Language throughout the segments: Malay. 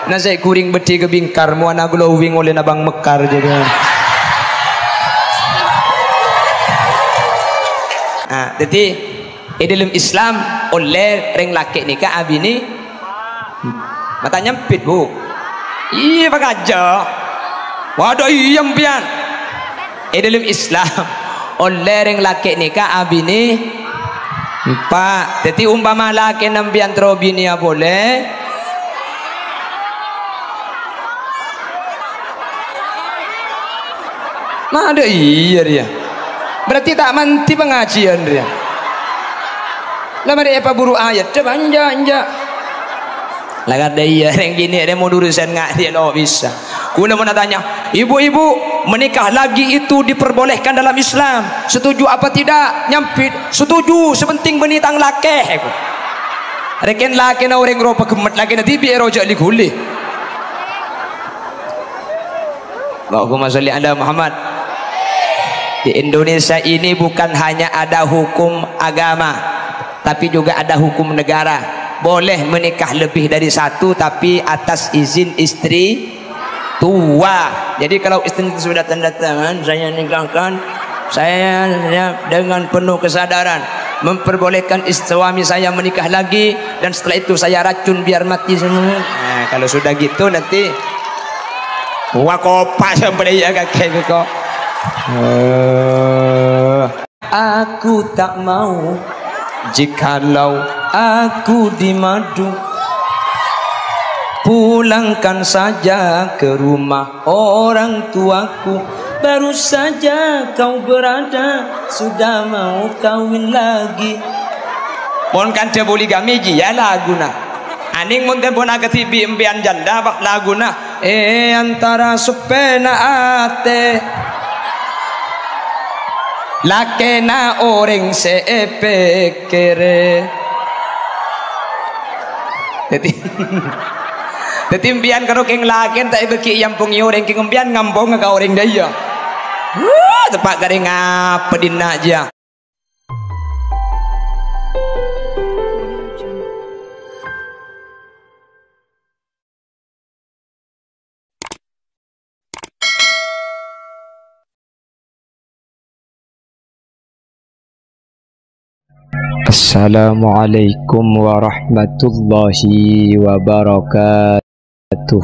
Nasi kuring beti ke bingkar muana glowing oleh nabang mekar juga. Jadi dalam Islam oleh reng laki nikah abini mata nyempit bu. Iya pak aja. Waduh iya pian. Dalam Islam oleh reng laki nikah abini empat. Jadi umpama laki nampian terobini ya boleh. Nah ada iya dia. Berarti tak manti pengajian dia. Lama dia apa buru ayat coba anja. Lagat dia yang gini dia mau urusan ngak dia lo bisa. Kuna mau tanya, ibu-ibu menikah lagi itu diperbolehkan dalam Islam. Setuju apa tidak? Nyampit. Setuju. Sepenting benitang laki. Reken laki na orang ropa kemet laki na tibi erojak liguli. Allahumma sholli ala Muhammad. Di Indonesia ini bukan hanya ada hukum agama, tapi juga ada hukum negara. Boleh menikah lebih dari satu, tapi atas izin istri tua. Jadi kalau istri sudah tanda tangan, saya nikahkan, saya dengan penuh kesadaran memperbolehkan suami saya menikah lagi, dan setelah itu saya racun biar mati semua. Nah, kalau sudah gitu nanti wakopa sampai ya kakek kok. Aku tak mau jikalau aku di madu. Pulangkan saja ke rumah orang tuaku. Baru saja kau berada, sudah mau kawin lagi. Pon kan dia poligami ya laguna. Aning mun pun agak tibi empian janda bak laguna. Antara supena ate lakena orang sepekere. Jadi impian karo keng laken tak beki yang pungi orang keng impian ngambong ke orang daya. Tepat garing apa dina aja. Assalamualaikum warahmatullahi wabarakatuh.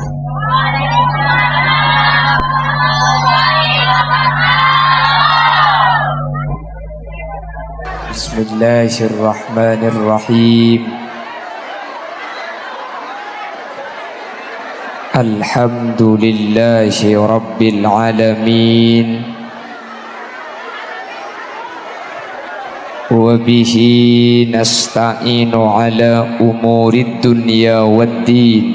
Bismillahirrahmanirrahim. Alhamdulillahi rabbil alamin. وبه نستعين على أمور الدنيا والدين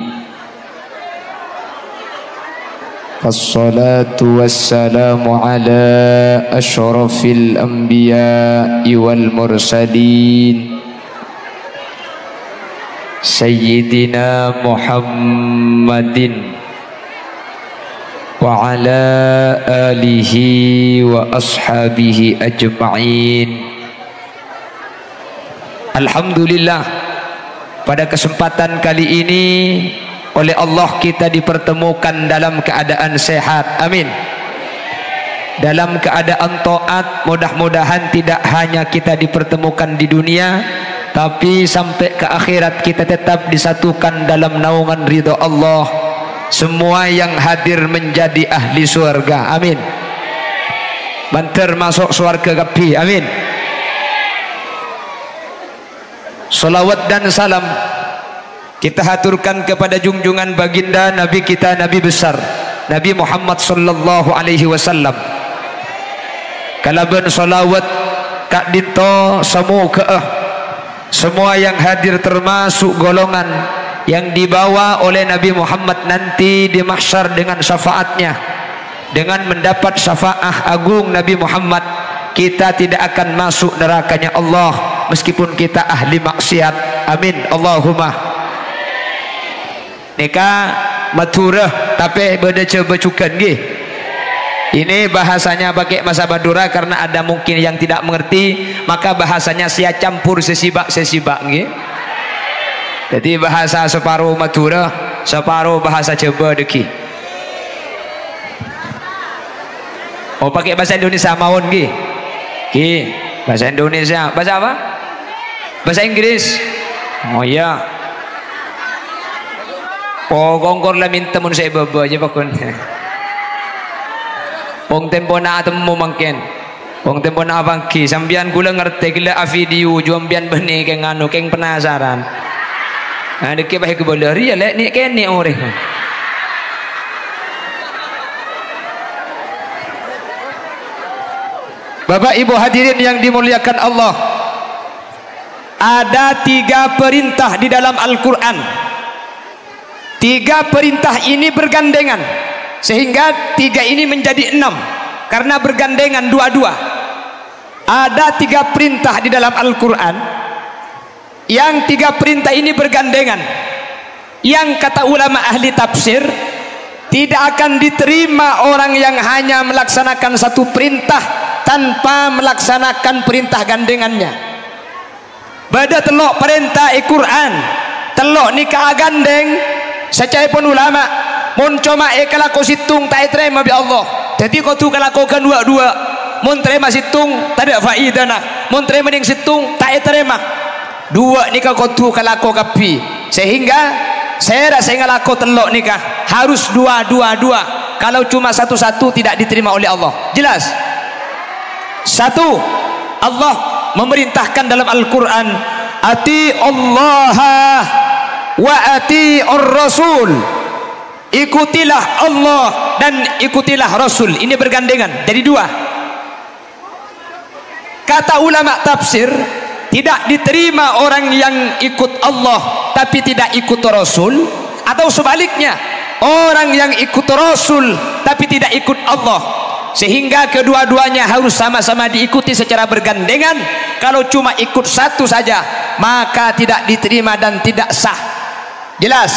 الصلاة والسلام على أشرف الأنبياء والمرسلين سيدنا محمد وعلى آله وأصحابه أجمعين. Alhamdulillah, pada kesempatan kali ini oleh Allah kita dipertemukan dalam keadaan sehat. Amin. Dalam keadaan taat, mudah-mudahan tidak hanya kita dipertemukan di dunia, tapi sampai ke akhirat kita tetap disatukan dalam naungan ridha Allah. Semua yang hadir menjadi ahli surga. Amin. Banter masuk surga kapi. Amin. Salawat dan salam kita haturkan kepada junjungan baginda Nabi kita, Nabi besar Nabi Muhammad sallallahu alaihi wasallam. Kalaban salawat kak dinto semua yang hadir termasuk golongan yang dibawa oleh Nabi Muhammad nanti di mahsyar dengan syafaatnya, dengan mendapat syafaat agung Nabi Muhammad, kita tidak akan masuk nerakanya Allah meskipun kita ahli maksiat. Amin Allahumma. Nikah maturah tapi beda coba cukan gih. Ini bahasanya pakai masa Madura karena ada mungkin yang tidak mengerti, maka bahasanya sia campur sesibak gih. Jadi bahasa separuh Madura separuh bahasa coba deki. Oh pakai bahasa Indonesia mawon ki. Ki bahasa Indonesia. Bahasa apa? Bahasa Inggris. Oh iya. Oh gongkor lah minta mun saya baba aja pakun. Pong tempo na temu mangken. Pong tempo na bangki sambian kula ngerti gila video jombian beni keng anu keng penasaran. Nah deke bae kebolari ya lek ni kene ore. Bapak Ibu hadirin yang dimuliakan Allah, ada 3 perintah di dalam Al-Quran. 3 perintah ini bergandengan, sehingga 3 ini menjadi 6 karena bergandengan dua-dua. Ada 3 perintah di dalam Al-Quran, yang 3 perintah ini bergandengan, yang kata ulama ahli tafsir tidak akan diterima orang yang hanya melaksanakan satu perintah tanpa melaksanakan perintah gandengannya. Bada telok perintah Al-Quran, telok nikah gandeng, secai pun ulama mun cuma kalau kau situng tak terima bi Allah. Jadi kau tu kalau kau kedua-dua mun terima situng tak ada faedah nah, mun terima ning situng tak terima. Dua nikah kau tu kalau kau kapi, sehingga saya rasa kalau kau telok nikah harus dua. Kalau cuma satu-satu tidak diterima oleh Allah. Jelas? Satu, Allah memerintahkan dalam Al-Quran, ati Allah wa ati ar-Rasul, ikutilah Allah dan ikutilah Rasul. Ini bergandengan, jadi 2. Kata ulama tafsir, tidak diterima orang yang ikut Allah tapi tidak ikut Rasul, atau sebaliknya orang yang ikut Rasul tapi tidak ikut Allah, sehingga kedua-duanya harus sama-sama diikuti secara bergandengan. Kalau cuma ikut satu saja maka tidak diterima dan tidak sah. Jelas?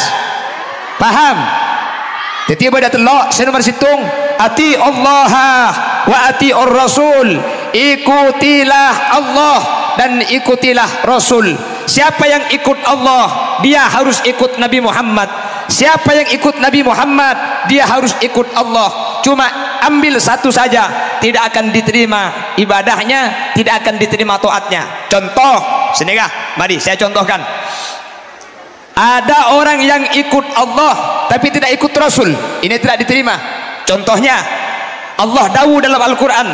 Paham? Tiba-tiba dah telok saya nomor situng, ati Allah wa ati ar-Rasul, ikutilah Allah dan ikutilah Rasul. Siapa yang ikut Allah dia harus ikut Nabi Muhammad. Siapa yang ikut Nabi Muhammad dia harus ikut Allah. Cuma ambil satu saja tidak akan diterima ibadahnya, tidak akan diterima taatnya. Contoh senegah, mari saya contohkan. Ada orang yang ikut Allah tapi tidak ikut Rasul, ini tidak diterima. Contohnya Allah dawuh dalam Al-Quran,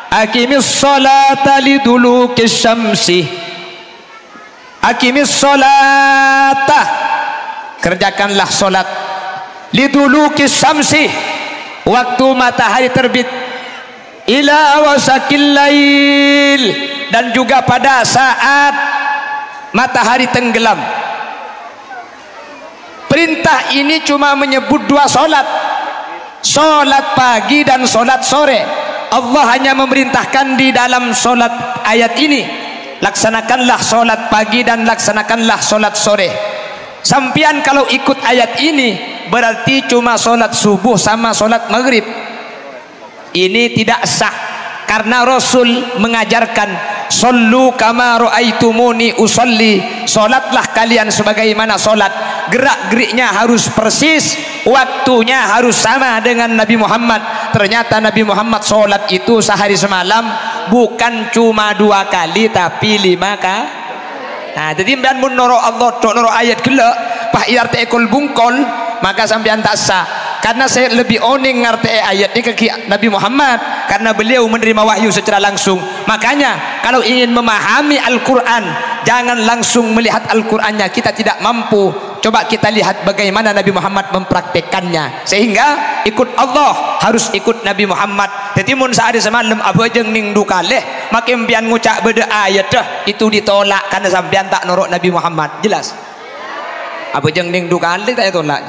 aqimis salata lidulukis syamsi, aqimis salata, kerjakanlah solat, lidulukis syamsi, waktu matahari terbit, ila wasakil lail, dan juga pada saat matahari tenggelam. Perintah ini cuma menyebut 2 solat, solat pagi dan solat sore. Allah hanya memerintahkan di dalam solat ayat ini, laksanakanlah solat pagi dan laksanakanlah solat sore. Sampian kalau ikut ayat ini berarti cuma solat subuh sama solat maghrib. Ini tidak sah karena Rasul mengajarkan sallu kama ra'aitumuni usolli, solatlah kalian sebagaimana solat. Gerak-geriknya harus persis, waktunya harus sama dengan Nabi Muhammad. Ternyata Nabi Muhammad solat itu sehari semalam bukan cuma 2 kali tapi 5 kali. Nah, jadi sampean mun noro Allah tok noro ayat gelek, pah iarte ekol bungkol, maka sampean tak sah. Karena saya lebih oning ngerti ayat ini ke Nabi Muhammad karena beliau menerima wahyu secara langsung. Makanya kalau ingin memahami Al-Quran jangan langsung melihat Al-Qurannya, kita tidak mampu. Coba kita lihat bagaimana Nabi Muhammad mempraktekannya, sehingga ikut Allah harus ikut Nabi Muhammad. Jadi mun sehari semalam apa jeng ning dukaleh makin pian ngucak beda ayat dah itu ditolak karena sampean tak norok Nabi Muhammad. Jelas? Apa jeng ning dukaleh tak tolak.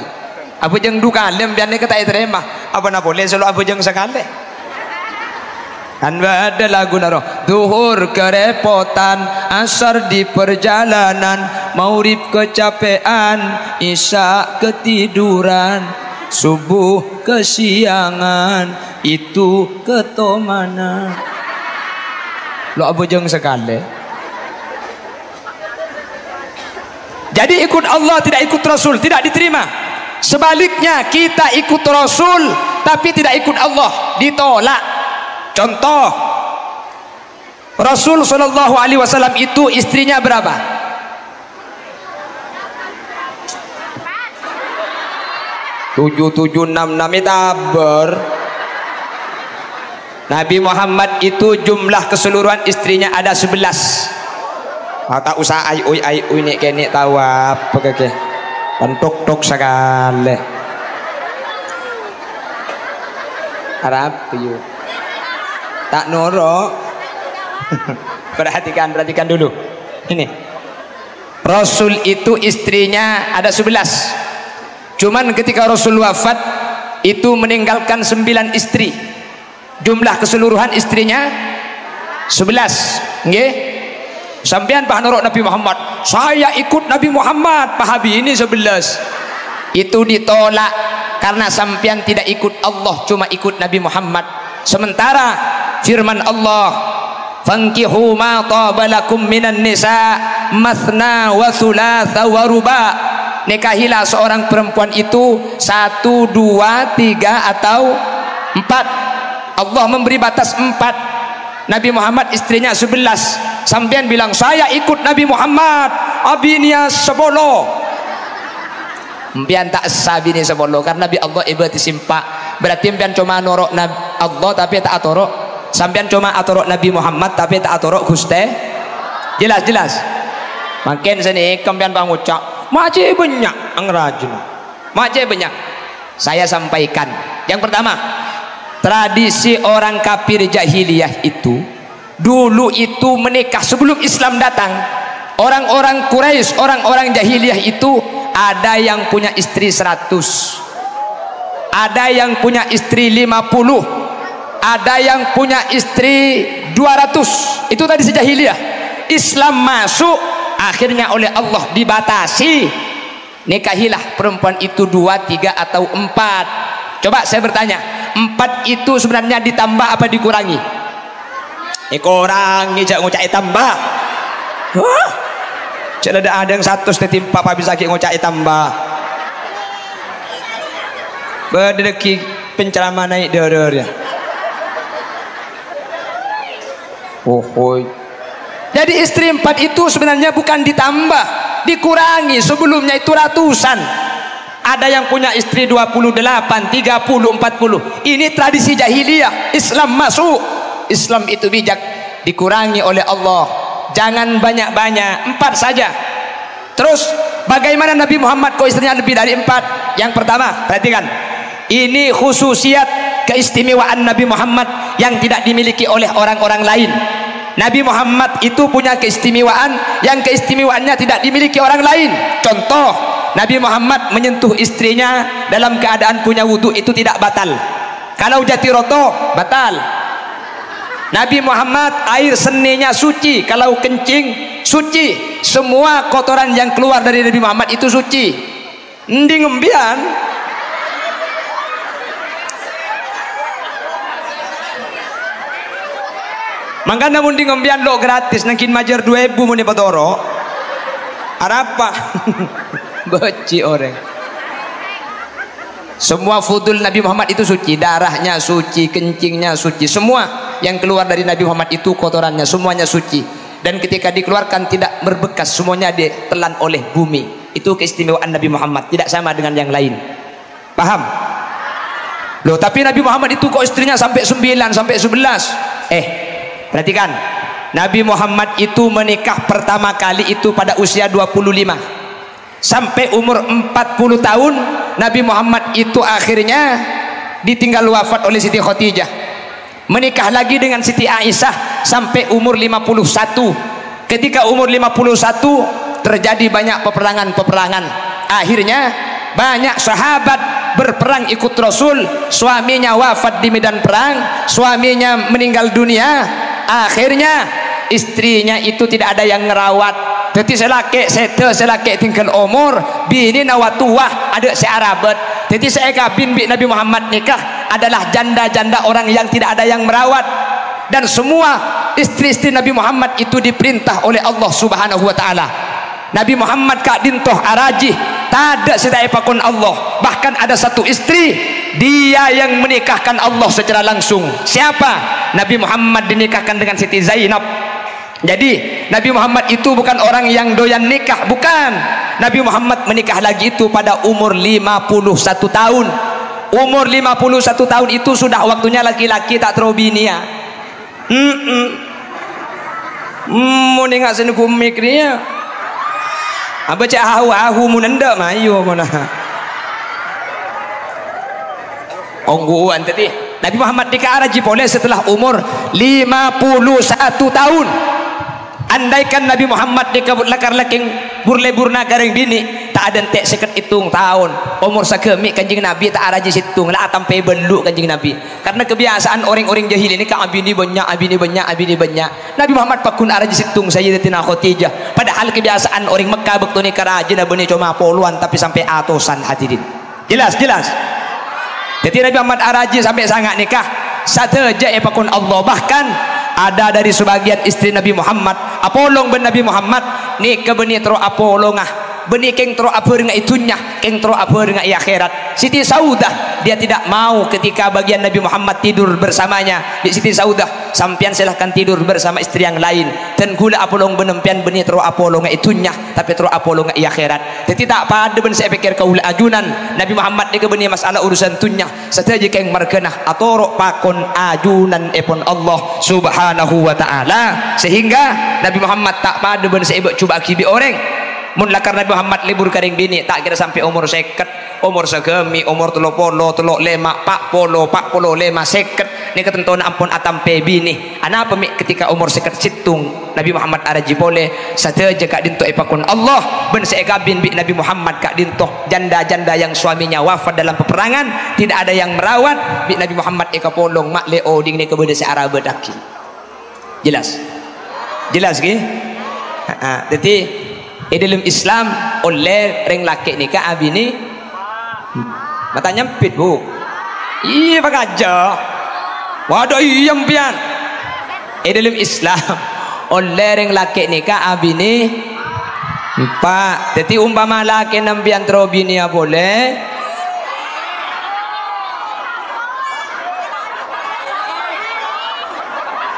Apa jeng dukaleh pian ni kata terima. Apa nak boleh selalu apa jeng sekali. Kan ada lagu naro, duhur kerepotan, asar di perjalanan, maurib kecapean, isya ketiduran, subuh kesiangan, itu ketomana. Lo abujeng sekali. Jadi ikut Allah tidak ikut Rasul tidak diterima. Sebaliknya kita ikut Rasul tapi tidak ikut Allah, ditolak. Contoh, Rasul Shallallahu Alaihi Wasallam itu istrinya berapa? 7766 taber. Nabi Muhammad itu jumlah keseluruhan istrinya ada 11. Tak usah ai ui nek kene tahu apa keke. Tok sekali. Harap you. Tak noro. Perhatikan dulu. Ini. Rasul itu istrinya ada 11. Cuman ketika Rasul wafat itu meninggalkan 9 istri. Jumlah keseluruhan istrinya 11. Nggih? Sampean pah norok Nabi Muhammad. Saya ikut Nabi Muhammad, Pak Habib ini 11. Itu ditolak karena sampean tidak ikut Allah, cuma ikut Nabi Muhammad. Sementara firman Allah, "Fankihu ma taba lakum minan nisa mathna wa thulatha wa ruba." Nikahilah seorang perempuan itu 1, 2, 3 atau 4. Allah memberi batas 4. Nabi Muhammad istrinya 11. Sampean bilang saya ikut Nabi Muhammad, abinya sebolo. Mpian tak sabini sebolo karena Nabi Allah ibati simpak. Berarti mpian cuma norok Nabi Allah tapi tak atorok. Sampean cuma atorok Nabi Muhammad tapi tak atorok Guste. Jelas. Makin sini kempian pangucak. Macam banyak angrajin. Macam banyak. Saya sampaikan. Yang pertama, tradisi orang kafir jahiliyah itu dulu itu menikah sebelum Islam datang. Orang-orang Quraisy, orang-orang jahiliyah itu ada yang punya istri 100, ada yang punya istri 50, ada yang punya istri 200. Itu tadi sejahiliyah. Islam masuk, akhirnya oleh Allah dibatasi. Nikahilah perempuan itu 2, 3 atau 4. Coba saya bertanya, 4 itu sebenarnya ditambah apa dikurangi? Kurangi, jangan ngucai tambah. Wah, jangan ada yang 100 ketimpa Pak bisa ngucai tambah. Berdeki penceramah naik ya. Jadi istri 4 itu sebenarnya bukan ditambah, dikurangi. Sebelumnya itu ratusan. Ada yang punya istri 28, 30, 40. Ini tradisi jahiliyah. Islam masuk. Islam itu bijak, dikurangi oleh Allah. Jangan banyak-banyak, 4 saja. Terus bagaimana Nabi Muhammad kok istrinya lebih dari 4? Yang pertama, perhatikan. Ini khususiat keistimewaan Nabi Muhammad yang tidak dimiliki oleh orang-orang lain. Nabi Muhammad itu punya keistimewaan yang keistimewaannya tidak dimiliki orang lain. Contoh, Nabi Muhammad menyentuh istrinya dalam keadaan punya wudhu itu tidak batal. Kalau jatiroto batal. Nabi Muhammad air seninya suci, kalau kencing suci. Semua kotoran yang keluar dari Nabi Muhammad itu suci. Endi ngembian. Maka namun di ngembian lo gratis nangkin majar 2000 mau nih patoro. Arapa? Beci orang. Semua fudul Nabi Muhammad itu suci, darahnya suci, kencingnya suci, semua yang keluar dari Nabi Muhammad itu kotorannya semuanya suci. Dan ketika dikeluarkan tidak berbekas, semuanya ditelan oleh bumi. Itu keistimewaan Nabi Muhammad, tidak sama dengan yang lain. Paham? Loh, tapi Nabi Muhammad itu kok istrinya sampai 9, sampai 11. Perhatikan. Nabi Muhammad itu menikah pertama kali itu pada usia 25. Sampai umur 40 tahun Nabi Muhammad itu akhirnya ditinggal wafat oleh Siti Khadijah. Menikah lagi dengan Siti Aisyah sampai umur 51. Ketika umur 51 terjadi banyak peperangan-peperangan. Akhirnya banyak sahabat berperang ikut Rasul. Suaminya wafat di medan perang, suaminya meninggal dunia. Akhirnya istrinya itu tidak ada yang ngerawat. Jadi selake tinggal umur bini nawatuah ada searabat. Jadi saya kabin Nabi Muhammad nikah adalah janda-janda orang yang tidak ada yang merawat. Dan semua istri-istri Nabi Muhammad itu diperintah oleh Allah Subhanahu wa taala. Nabi Muhammad kak dintoh arajih tak ada sedaya pakun Allah. Bahkan ada satu istri, dia yang menikahkan Allah secara langsung. Siapa? Nabi Muhammad dinikahkan dengan Siti Zainab. Jadi Nabi Muhammad itu bukan orang yang doyan nikah, bukan. Nabi Muhammad menikah lagi itu pada umur 51 tahun. Umur 51 tahun itu sudah waktunya laki-laki tak terobini ya. Mau nengak sini kumik dia. Apa cak hahu munenda mayu mana? Ongguan tadi. Nabi Muhammad nikah haji boleh setelah umur 51 tahun. Andaikan Nabi Muhammad dikabut lakar-laking burle-burna garing bini, tak ada entek seket hitung tahun. Umur sakemik kanjing Nabi tak araji situng lah sampai beluk kanjing Nabi. Karena kebiasaan orang-orang jahil ini kan abini banyak. Nabi Muhammad pakun araji situng Sayyidatina Khadijah. Padahal kebiasaan orang Mekah bekto ni karaja bini cuma poluan tapi sampai atusan hadirin. Jelas. Jadi Nabi Muhammad araji sampai sangat nikah. Sateja pakun Allah. Bahkan ada dari sebagian istri Nabi Muhammad apolong ben Nabi Muhammad ni ke beni tro apolongah beni keng tro apa dengan itunya keng tro apa dengan akhirat. Siti Saudah dia tidak mau ketika bagian Nabi Muhammad tidur bersamanya. Di Siti Saudah sampian silahkan tidur bersama istri yang lain dan gula apolong benempian beni tro apolong itunya tapi tro apolong akhirat. Jadi tak pada ben saya pikir kaula ajunan Nabi Muhammad ni ke beni masalah urusan tunya sateja keng markenah atau pakon ajunan epon Allah subhanahu wa ta'ala, sehingga Nabi Muhammad tak pada ben saya coba kibi orang mun lakar Nabi Muhammad libur karing bini tak kira sampai umur 50, umur segemi, umur 30, 35, 40, 5, 50 ni ketentuan ampun atampe bini. Ana apa mi ketika umur 50 situng Nabi Muhammad araji boleh sateja kak dinto ipakun Allah ben seekabin bi Nabi Muhammad kak dinto janda-janda yang suaminya wafat dalam peperangan tidak ada yang merawat bi Nabi Muhammad eka polong mak leo ding ni kebede seara bedaki. Jelas ke? Jadi dalam Islam oleh reng laki nikah abini mata nyempit bu. Iya pak aja. Waduh iya pian. Dalam Islam oleh reng laki nikah abini empat. Jadi umpama laki nampian terobini ya boleh.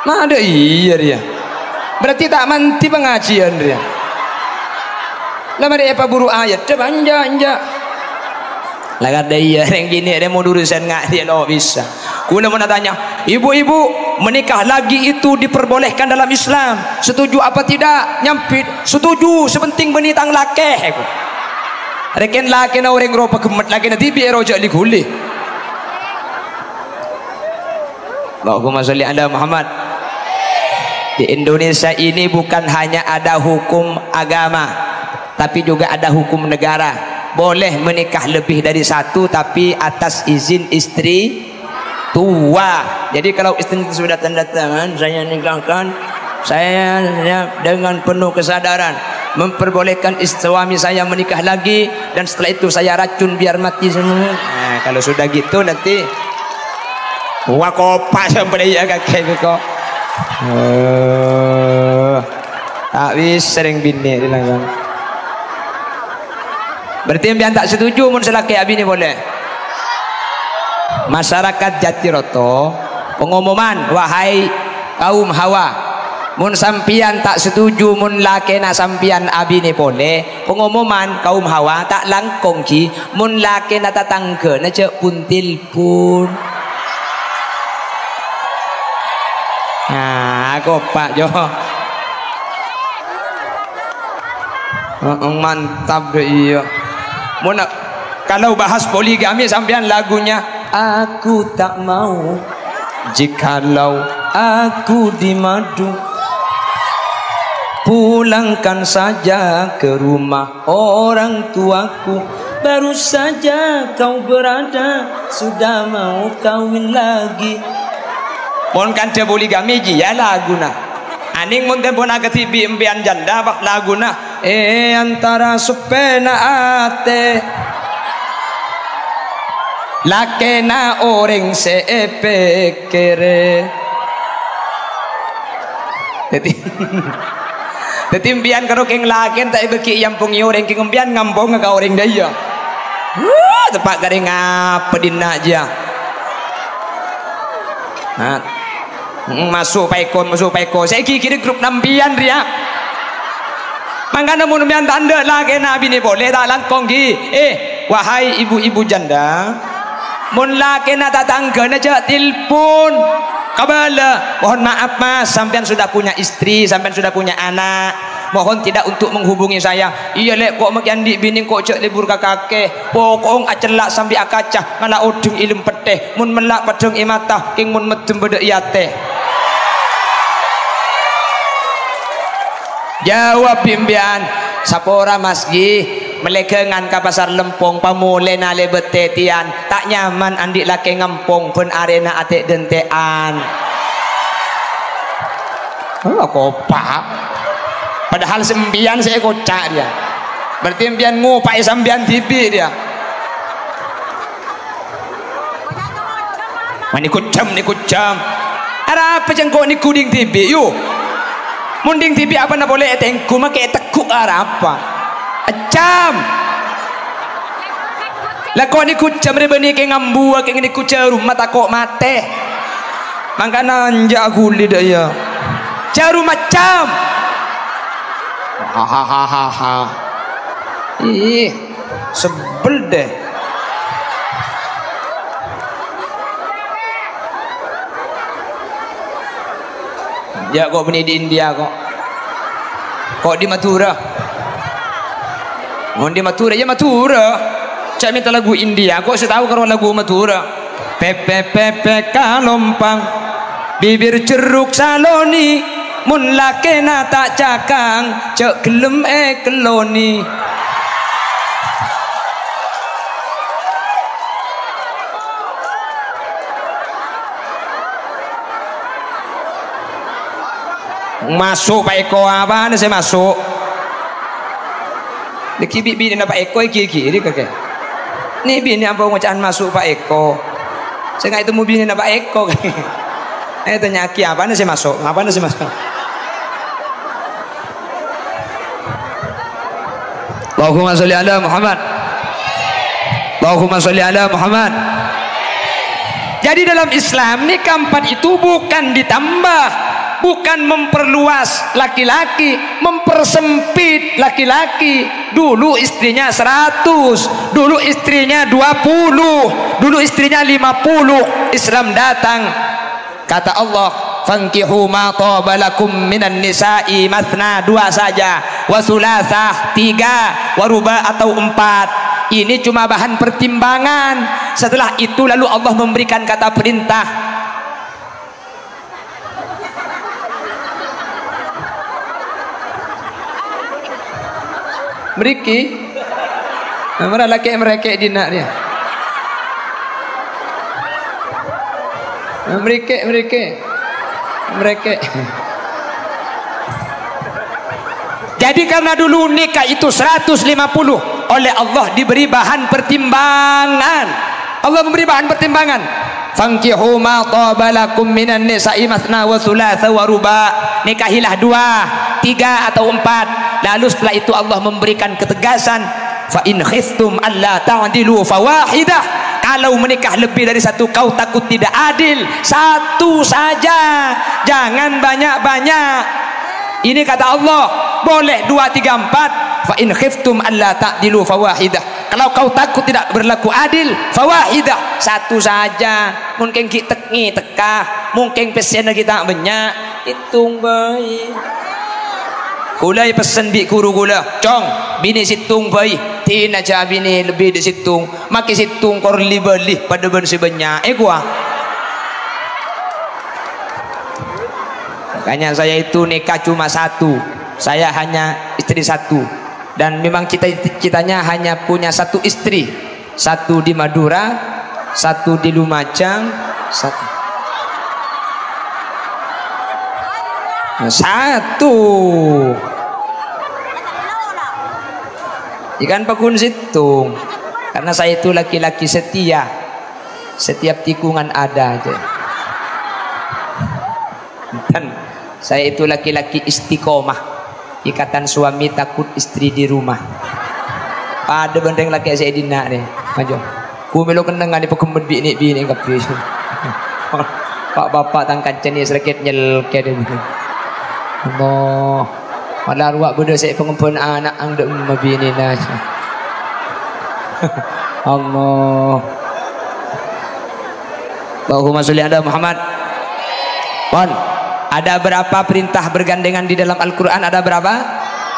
Nah ada iya dia. Berarti tak manti pengajian dia. Lama dia apa buru ayat dah anja. Lagar dia yang gini dia mau urusan ngak dia lo bisa. Kuna mau tanya, ibu-ibu menikah lagi itu diperbolehkan dalam Islam. Setuju apa tidak? Nyampit. Setuju. Sepenting benitang laki. Reken laki na orang ropa kemet laki na tibi erojak likuli. Allahumma sholli ala Muhammad. Di Indonesia ini bukan hanya ada hukum agama, tapi juga ada hukum negara. Boleh menikah lebih dari satu tapi atas izin istri tua. Jadi kalau istri itu sudah tanda tangan saya nikahkan, saya dengan penuh kesadaran memperbolehkan suami saya menikah lagi dan setelah itu saya racun biar mati semua. Nah, kalau sudah gitu nanti wakopak sampai dia kakek kok. Tak bisa sering bini bilang. Berarti yang tak setuju mun selaki abini boleh. Masyarakat Jatiroto pengumuman wahai kaum Hawa, mun sampian tak setuju mun laki na sampian abini boleh. Pengumuman kaum Hawa tak langkong ki mun laki na tatangke na cek puntil pun. Nah, kopak jo. Mantap deh iya. Muna, kalau bahas poligami sampean lagunya aku tak mau jikalau aku dimadu, pulangkan saja ke rumah orang tuaku, baru saja kau berada sudah mau kawin lagi. Mon kan dia poligami ya laguna aning mon kan pun agak tibi empian janda bak laguna antara supena ate lakena orang sepekere. Jadi Tetimbian karo keng laken tak beki yang pungi orang keng empian ngampong ka orang daya. Tepak garing apa dina aja. Nah, masuk paiko. Saya kira grup nampian dia. Mangkana mun mian tanda lagi nabi ni boleh tak langkong gi. Wahai ibu-ibu janda, mun laki na tatangga na telpon. Kabala, mohon maaf mas, sampean sudah punya istri, sampean sudah punya anak. Mohon tidak untuk menghubungi saya. Iya lek kok makian di bini kok cek libur kakake. Pokong acelak sambil akacah ngala udung ilmu peteh. Mun melak padang imata, king mun medem bedek yate. Jawab bimbian, sapora masgi. Melekengan ke pasar lempong pamule nale betetian tak nyaman andik laki ngampong pun arena atik dentean. Kopak padahal sembian saya kocak dia, berarti sembian ngupai sembian tibi dia. Ni kucam ada apa jengkok ni kuding tibi yuk munding tibi apa nak boleh tengku makai tekuk apa acam lah kok ni kucam rebeni ke ngambu ke ni kucam rumah takok mate mangkana anja guli dah ya caru macam hahaha ih sebel deh ya kok beni di India kok di Mathura. Oh di Mathura ya Mathura. Cak minta lagu India kok saya tahu kalau lagu Mathura. Pepe pepe kalompang bibir ceruk saloni mun lakena tak cakang cek gelem keloni. Masuk Pak Eko apa nih saya masuk. Deki bini na Pak Eko kiri kakek. Ni bini apa ngocahan masuk Pak Eko. Saya nggak itu mau bini na Pak Eko. Tanya aki apa nih saya masuk. Apa nih saya masuk. Allahumma sholli ala Muhammad. Allahumma sholli ala Muhammad. Jadi dalam Islam nikah 4 itu bukan ditambah, bukan memperluas laki-laki, mempersempit laki-laki. Dulu istrinya 100, dulu istrinya 20, dulu istrinya 50. Islam datang, kata Allah, fankihu ma taba lakum minan nisa'i mathna, 2 saja, wa thulathah 3, wa ruba atau 4. Ini cuma bahan pertimbangan. Setelah itu lalu Allah memberikan kata perintah. Meriki mana laki mereka dina dia. Mereka. Jadi karena dulu nikah itu 150, oleh Allah diberi bahan pertimbangan. Allah memberi bahan pertimbangan. Fankihu ma taba lakum minan nisa'i mathna wa thulatha wa ruba. Nikahilah 2, 3 atau 4. Lalu setelah itu Allah memberikan ketegasan, fa in khiftum alla ta'dilu fawahidah. Kalau menikah lebih dari 1 kau takut tidak adil, 1 saja, jangan banyak-banyak. Ini kata Allah, boleh 2, 3, 4. Fa in khiftum alla ta'dilu fawahidah. Kalau kau takut tidak berlaku adil, fawahidah, 1 saja. Mungkin kita tekah, mungkin pesen kita banyak, hitung baik. Kulai pesen bi kuru gula, cong bini situng bayi, tina aja bini lebih di situng, maki situng kor libeli pada ben sebanyak, gua. Makanya saya itu nikah cuma 1, saya hanya istri 1, dan memang cita-citanya hanya punya 1 istri, 1 di Madura, 1 di Lumajang, 1. Ikan pakun situng, karena saya itu laki-laki setia, setiap tikungan ada aja. Dan saya itu laki-laki istiqomah, ikatan suami takut istri di rumah. Ada benteng laki saya dina nih, maju. Ku melo kenang ni pekemet bini kapi. Pak bapak tangkan ceni sedikit nyel ke dia. Allah, malah ruak benda saya pengumpul anak ang dek mabini nas. Allah. Allahumma sholli ala Muhammad. Pon, ada berapa perintah bergandengan di dalam Al-Quran? Ada berapa?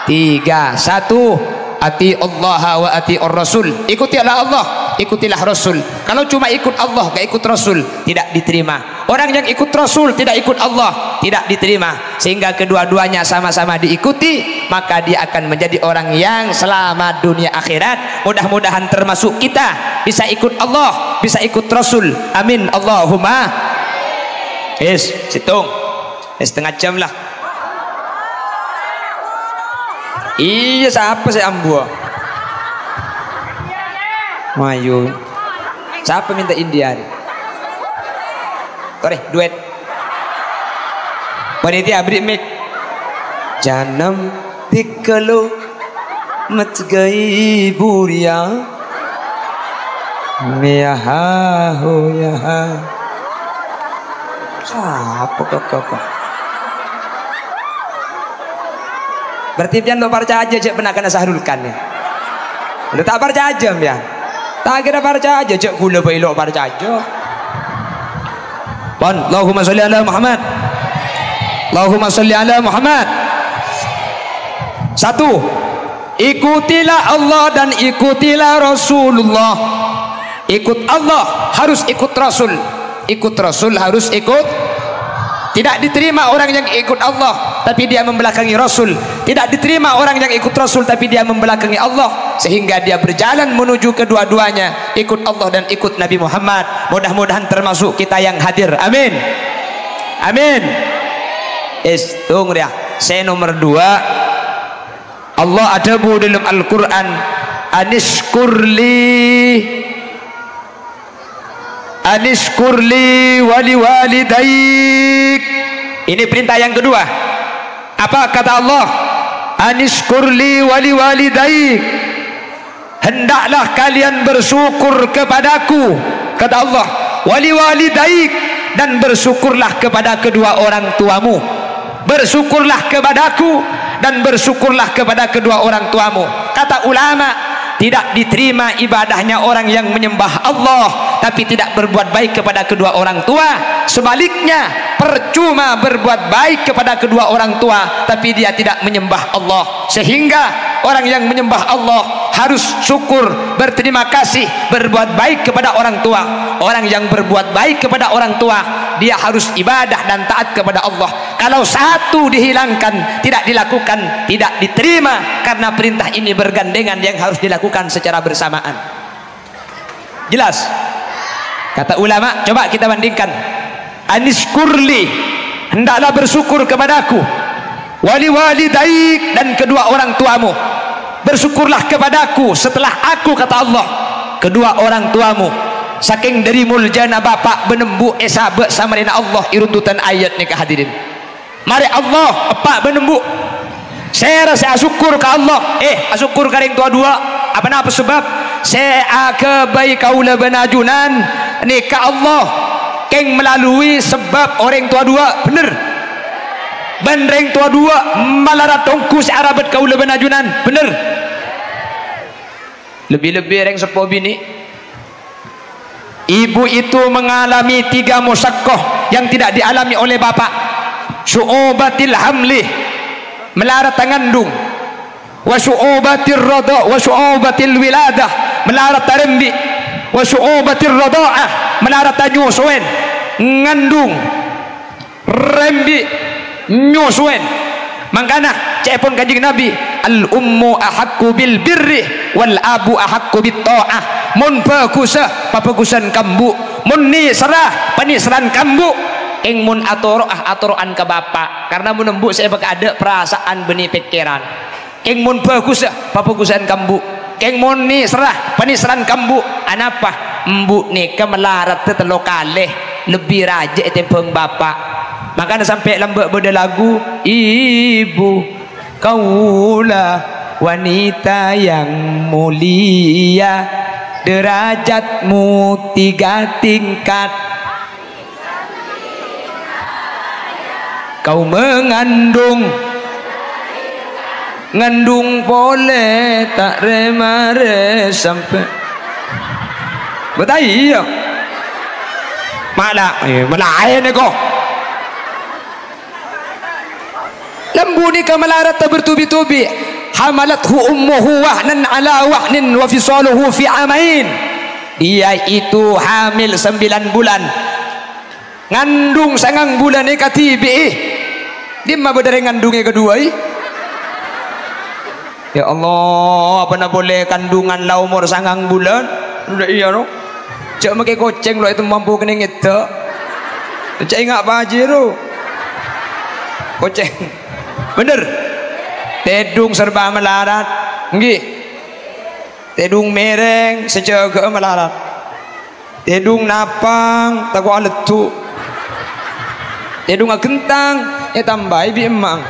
3. 1. Ati Allah wa ati Rasul. Ikutilah Allah, ikutilah Rasul. Kalau cuma ikut Allah gak ikut Rasul, tidak diterima. Orang yang ikut Rasul tidak ikut Allah, tidak diterima. Sehingga kedua-duanya sama-sama diikuti, maka dia akan menjadi orang yang selamat dunia akhirat. Mudah-mudahan termasuk kita bisa ikut Allah, bisa ikut Rasul. Amin Allahumma. Hitung setengah jam lah. Iya, siapa saya ambu? Mayu. Siapa minta India? Tore, duet. Panitia beri mic. Janam tikalo mat gayi buria. Meha ho ya. Siapa kok? Berarti pian lo percaya aja cek pernah kena sahrulkan ya. Lo tak percaya aja ya. Tak kira percaya aja cek gula bayi lo percaya aja. Pon, Allahumma sholli ala Muhammad. Allahumma sholli ala Muhammad. 1. Ikutilah Allah dan ikutilah Rasulullah. Ikut Allah harus ikut Rasul. Ikut Rasul harus ikut. Tidak diterima orang yang ikut Allah tapi dia membelakangi Rasul. Tidak diterima orang yang ikut Rasul tapi dia membelakangi Allah, sehingga dia berjalan menuju kedua-duanya, ikut Allah dan ikut Nabi Muhammad. Mudah-mudahan termasuk kita yang hadir. Amin. Amin. Tunggu dia. Saya nomor 2. Allah ada dalam Al-Quran, Anishkurli wali walidaik. Ini perintah yang kedua. Apa kata Allah? Anishkurli wali walidaik. Hendaklah kalian bersyukur kepadaku, kata Allah, wali walidaik, dan bersyukurlah kepada kedua orang tuamu. Bersyukurlah kepadaku dan bersyukurlah kepada kedua orang tuamu. Kata ulama, tidak diterima ibadahnya orang yang menyembah Allah tapi tidak berbuat baik kepada kedua orang tua. Sebaliknya, percuma berbuat baik kepada kedua orang tua tapi dia tidak menyembah Allah. Sehingga orang yang menyembah Allah harus syukur, berterima kasih, berbuat baik kepada orang tua. Orang yang berbuat baik kepada orang tua, dia harus ibadah dan taat kepada Allah. Kalau satu dihilangkan, tidak dilakukan, tidak diterima, karena perintah ini bergandengan yang harus dilakukan secara bersamaan. Jelas? Kata ulama, coba kita bandingkan. Anishkurli, hendaklah bersyukur kepadaku, wali walidaik, dan kedua orang tuamu. Bersyukurlah kepadaku setelah aku, kata Allah, kedua orang tuamu. Saking dari muljana bapak benembu esabe sama dengan Allah iruntutan ayat ni kehadirin. Mari Allah apa benembu. Saya rasa syukur ke Allah. Syukur karing tua dua. Apa sebab? Saya ke bayi kaula benajunan ni ke Allah keng melalui sebab orang tua dua. Bener. Bandreng tua dua malarat tongku searabat kaula benajunan. Bener. Lebih-lebih orang sepo bini. Ibu itu mengalami 3 musyaqqah yang tidak dialami oleh bapak. Syu'ubatil hamli, melarat mengandung, wa syu'ubatir rada, wa syu'ubatil wiladah, melarat tarembi, wa syu'ubatir rada'ah, melarat nyusuan, ngandung, rembi, nyusuan. Mangkana cepon kanjeng Nabi, al ummu ahakku bil birri wal abu ahakku bit ta'ah. Mun bagusa pabagusan kambu, mun ni serah peniseran kambu, ing mun atoroan ke bapak, karena mun embuk saya bak ada perasaan benih pikiran. Ing mun bagusa pabagusan kambu, ing mun ni serah peniseran kambu, anapa embuk ni kemelarat tetelo kalih lebih raja tempeng bapak. Makanya sampai lambak beda lagu, ibu Kaulah wanita yang mulia, derajatmu 3 tingkat. Kau mengandung boleh tak remare sampai betul ya malah melayan kau lembu ni kemelarat bertubi-tubi. Hamalathu ummuhu wahnan ala wahnin wa fisaluhu fi amain. Dia itu hamil 9 bulan, ngandung sangang bulan ni katibi dia mah berdari ngandungnya kedua ya Allah, apa nak boleh kandungan lah umur sangang bulan udah iya no cak makai koceng lo itu mampu kena ngeta cak ingat apa aja lo koceng bener tedung serba melarat nggih tedung mereng sejaga melarat tedung napang takwa letu tedung kentang tambah ibi emang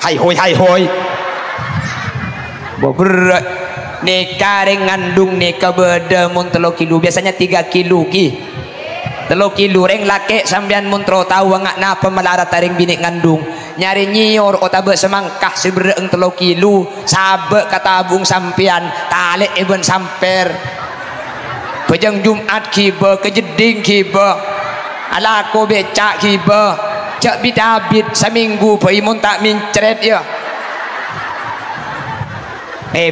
hai hoi berat neka ngandung neka beda mun 3 kilo biasanya 3 kilo ki 3 kilo reng laki sambian mun tro tahu ngak napa melarat taring bini ngandung nyari nyior otabe semangkah sebereng 3 kilo sabe katabung sampian talik iben samper pejang Jumat kiba kejeding kiba alako becak kiba cak bidabit seminggu paimun tak mincret ya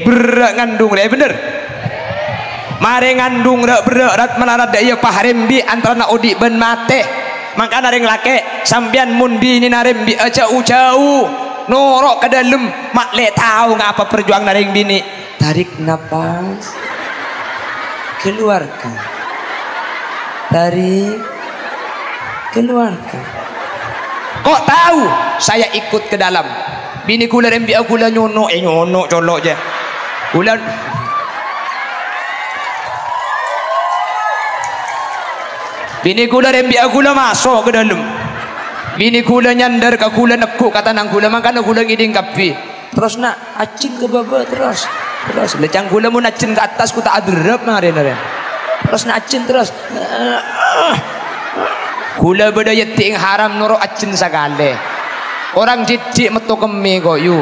berat ngandung deh bener mare ngandung berat rat melarat daya pahrembi antara na odi ben mate maka naring lake sambian mun bini narembi jauh norok ke dalam mak le tahu ngapa perjuang naring bini tarik napas keluarkan tarik keluarkan kok tahu saya ikut ke dalam bini kula rembi aku lah nyono colok je kula bini kula rembi aku lah masuk ke dalam bini kula nyandar ke kula nekuk kata nang kula makanya kula ngiding kapi terus nak acing ke baba terus lecang kula mau acing ke atas ku tak adrap naren terus nak acing terus kula bedaya ting haram noro acin sagale orang jijik metu kemi kok yu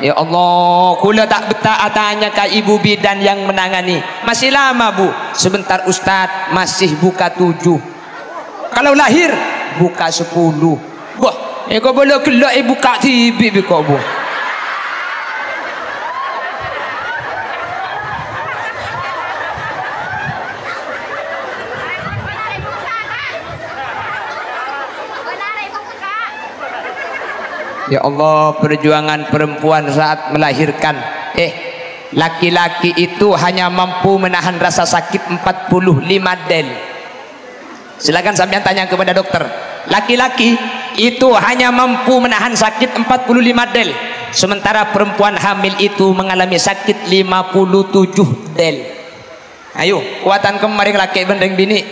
ya Allah kula tak betah tanya ke ibu bidan yang menangani masih lama bu sebentar Ustadz masih buka 7 kalau lahir buka 10 wah kau boleh kelak buka TV kok bu ya Allah perjuangan perempuan saat melahirkan laki-laki itu hanya mampu menahan rasa sakit 45 del silakan sampean tanya kepada dokter laki-laki itu hanya mampu menahan sakit 45 del sementara perempuan hamil itu mengalami sakit 57 del ayo kuatan kemarin laki bendeng bini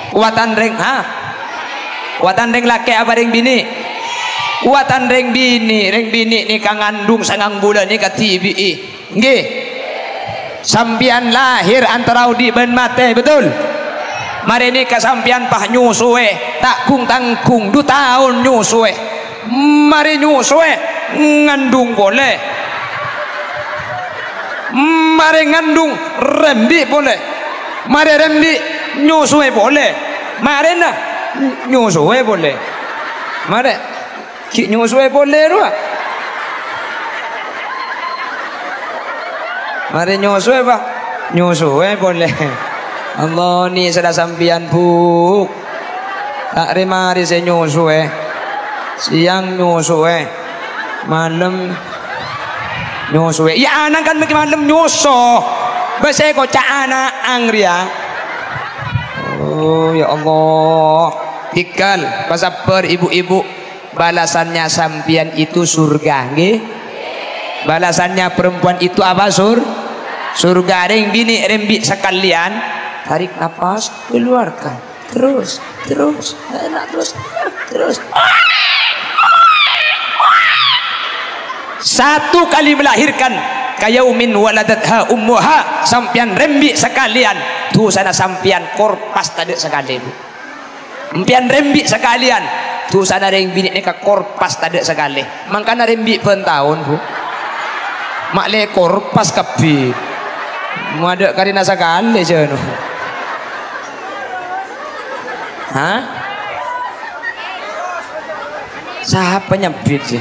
kuatan reng kuatan reng laki apa reng bini kuatan reng bini ni kang ngandung sangang bulan ni katibi nggih sampian lahir antara udi ben mate betul mari ni kasampian pah nyusue takung tangkung 2 tahun nyusue mari nyusue ngandung boleh mari ngandung rembi boleh mari rembi nyusue boleh mari na nyusue boleh mari ki nyusue boleh dua mari nyusue pak nyusue boleh Allah ni sudah sampian bu tak remari saya nyusue siang nyusue malam nyusue ya anak kan bagi malam nyusuh bahasa kocak anak angria oh ya Allah ikal pasaper ibu-ibu balasannya sampian itu surga nggih balasannya perempuan itu apa surga reng bini rembi sekalian tarik nafas keluarkan terus enak terus Satu kali melahirkan kayaumin waladatha ummuha, sampian rembi sekalian tu sana sampian korpas tadi sekali bu. Sampian rembi sekalian tu sana ring bini ni ka korpas tadi sekali. Mangkana rembi pentahun bu. Mak le korpas kapi. Mu ada karina sekali je no. Hah? Siapa nyebut sih?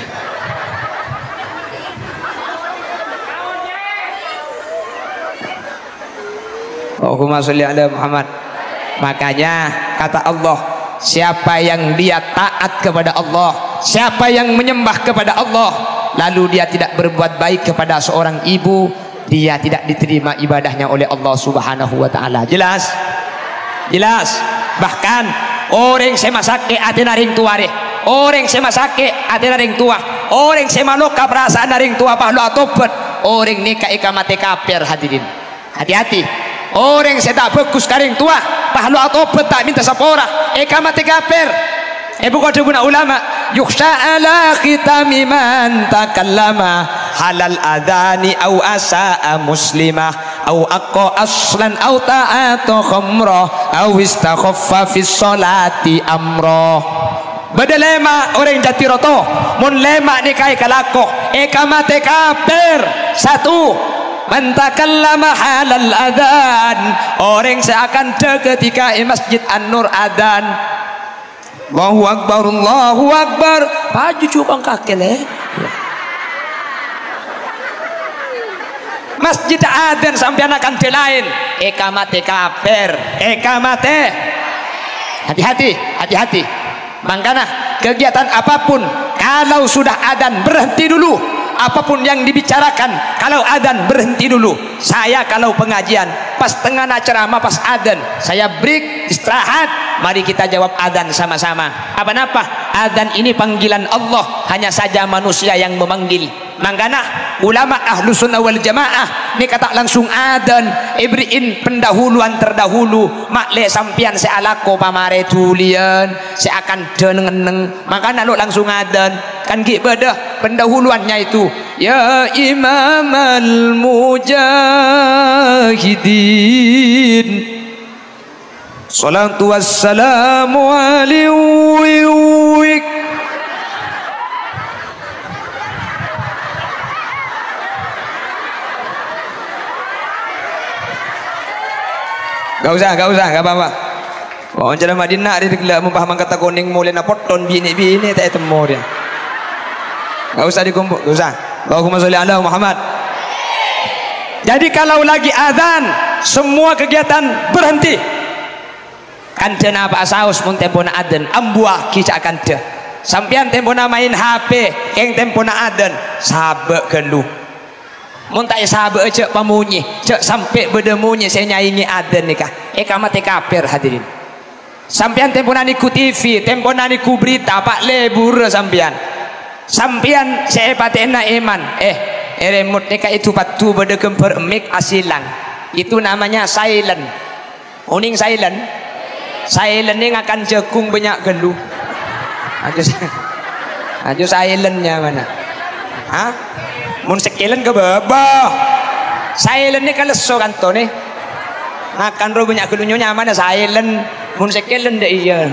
Allahumma sholli ala Muhammad. Makanya kata Allah, siapa yang dia taat kepada Allah, siapa yang menyembah kepada Allah, lalu dia tidak berbuat baik kepada seorang ibu, dia tidak diterima ibadahnya oleh Allah Subhanahu wa taala. Jelas? Jelas. Bahkan orang sema sakit hati naring tua deh. Orang sema sakit hati naring tua. Orang sema loka perasaan naring tua pahlu atopet. Orang nikah ikamate kafir hadirin. Hati-hati. Orang saya tak bagus karing tua pahlu atopet tak minta sapora ikamate kafir. Bukan guna ulama yukhsha ala khitami man takallama halal adani au asa'a muslimah au aqqa aslan au ta'ata khamra au istakhaffa fi sholati amra. Badalema orang jati roto mun lema nikai kalako ikamate kafir. Satu, man takallama halal adan, orang seakan ketika masjid An-Nur adan Allahu Akbar, Allahu Akbar, baju cupang kaki leh. Masjid adan sampai akan lain. Ikamate kafir, ikamate. Hati-hati, hati-hati. Makanya kegiatan apapun kalau sudah adan berhenti dulu. Apapun yang dibicarakan kalau adan berhenti dulu. Saya kalau pengajian pas tengah ceramah pas adan saya break istirahat, mari kita jawab adan sama-sama. Apa-apa adan ini panggilan Allah, hanya saja manusia yang memanggil. Makanya ulama ahlu sunnah wal jamaah ini kata langsung adan ibriin pendahuluan terdahulu makle sampian sealako pamare tulian seakan deneng. Makanya lo langsung adan kan bedah pendahuluannya itu ya imamal mujahidin salatu wassalamu alaihi. Gak usah, gak apa-apa. Orang jalan Madinah dia gelap memaham kata kuning mulai na poton bini-bini tak temu dia. Gak usah dikumpul, gak usah. Allahumma sholli ala Muhammad. Jadi kalau lagi azan semua kegiatan berhenti. Kan dena apa saus mun tempona adzan ambuah kisah akan de. Sampian tempona main HP, keng tempona adzan sabek gelu. Mun tak sahabat cek pamunyi cek sampai berdemunya saya nyaingi adan nikah ikamate kafir hadirin. Sampian temponan niku TV, temponan niku berita pak lebur sampian saya patena iman remote nikah itu patu berdekemper emik asilang itu namanya silent. Uning silent ini akan jekung banyak gelu aja silentnya mana hah mun sekilan ke bawah silent ni kalau so kanto ni makan ro banyak gelunya nyaman silent mun sekilan deh iya.